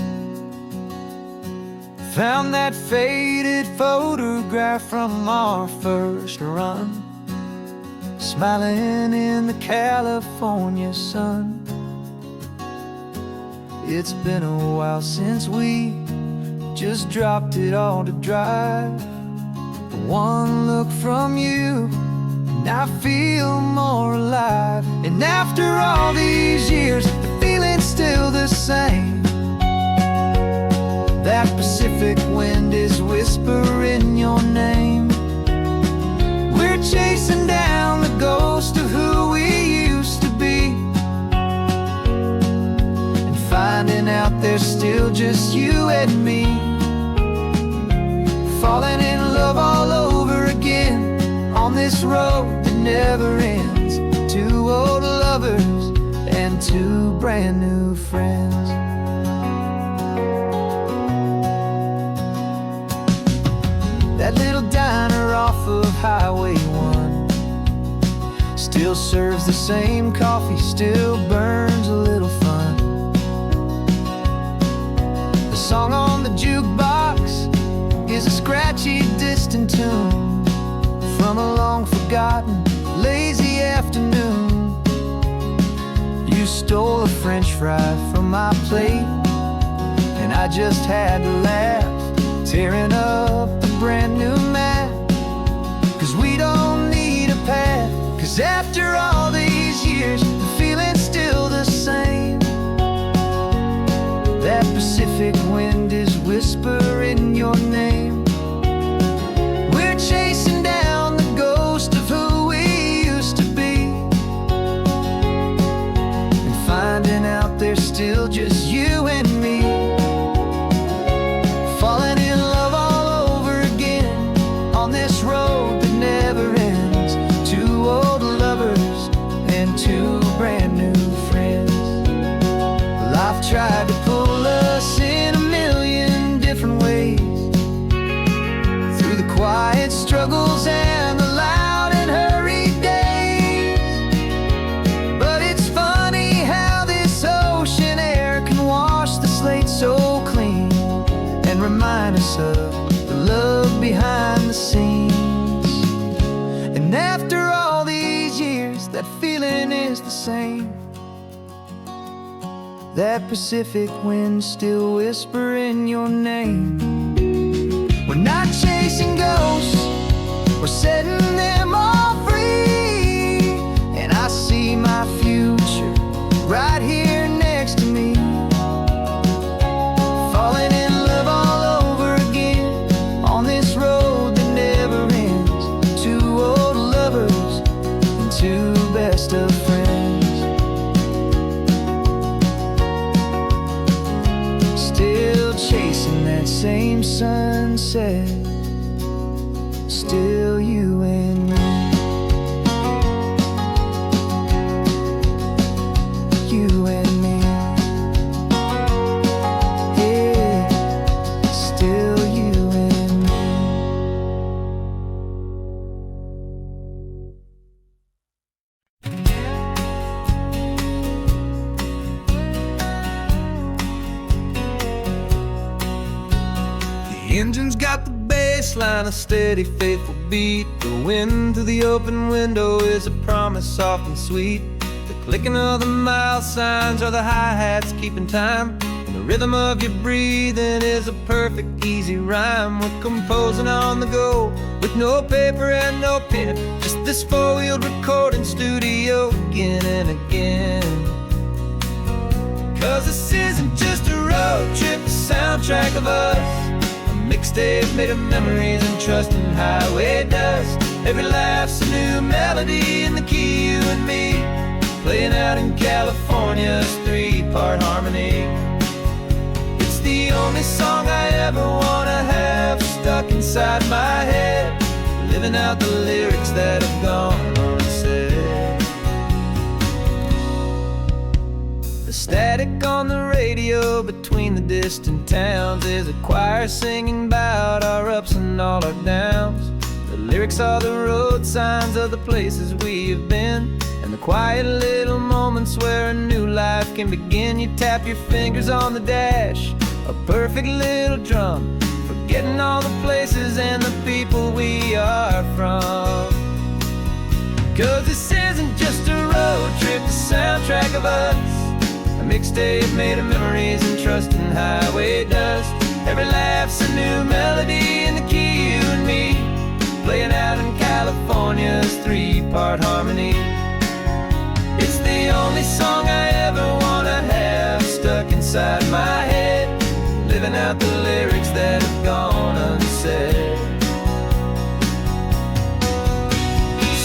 Found that faded photograph from our first run, smiling in the California sun. It's been a while since we just dropped it all to drive. One look from you, and I feel more alive. And after all these years, the feeling's still the same. That Pacific wind is whispering your name. We're chasing down the ghost of who we used to be, and finding out there's still just you and me. Falling in love all over again, on this road that never ends. Two old lovers and two brand new friends. That little diner off of Highway 1 still serves the same coffee, still burns a little fun. The song on the jukebox is a scratchy, distant tune from a long-forgotten, lazy afternoon. You stole a French fry from my plate, and I just had to laugh, tearing up the brand new map. 'Cause we don't need a path, 'cause after all these years, the feeling's still the same. That Pacific wind is whispering your name. We're chasing down the ghost of who we used to be, and finding out there's still just you and me. Falling in love all over again, on this road that never ends. Two old lovers and two brand new friends. Life tried to pull us in a million different ways, through the quiet struggles and the loud and hurried days. remind us of the love behind the scenes. And after all these years, that feeling is the same. That Pacific wind still whispering your name. We're not chasing ghosts, we're setting them all free. And I see my future right here next to me, falling in love all over again on this road that never ends. Two old lovers and two best of friends, still chasing that same sunset. Still you and me, you and me, yeah, still you and me. The engine's got the baseline, a steady, faithful beat. The wind through the open window is a promise soft and sweet. The clicking of the mile signs are the hi-hats keeping time, and the rhythm of your breathing is a perfect, easy rhyme. We're composing on the go with no paper and no pen, just this four-wheeled recording studio again and again. 'Cause this isn't just a road trip, the soundtrack of us, mixtape made of memories and trust in highway dust. Every laugh's a new melody in the key, you and me, playing out in California's three-part harmony. It's the only song I ever wanna have stuck inside my head, living out the lyrics that have gone unsaid. The static on the radio between the distant towns is a choir singing about our ups and all our downs. The lyrics are the road signs of the places we have been, and the quiet little moments where a new life can begin. You tap your fingers on the dash, a perfect little drum, forgetting all the places and the people we are from. 'Cause this isn't just a road trip, the soundtrack of us, a mixtape made of memories and trust in highway dust. Every laugh's a new melody in the key, you and me, playing out in California's three-part harmony. It's the only song I ever wanna have stuck inside my head, living out the lyrics that have gone unsaid.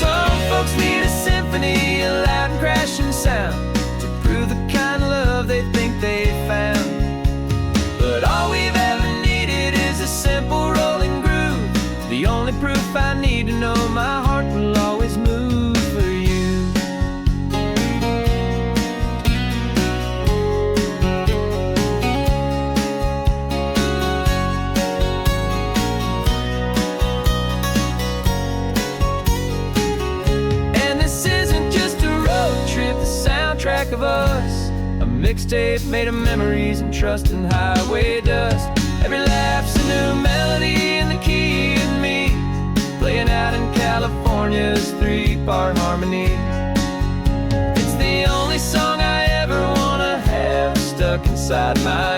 Some folks need a symphony, a loud and crashing sound, to prove the kind of love they think they found. But all we've ever needed is a simple rolling groove, the only proof I need to know my heart will always move for you. And this isn't just a road trip, the soundtrack of us, a mixtape made of memories and trust in highway dust. Every laugh's a new melody in the key, and me, playing out in California's three-part harmony. It's the only song I ever wanna have stuck inside my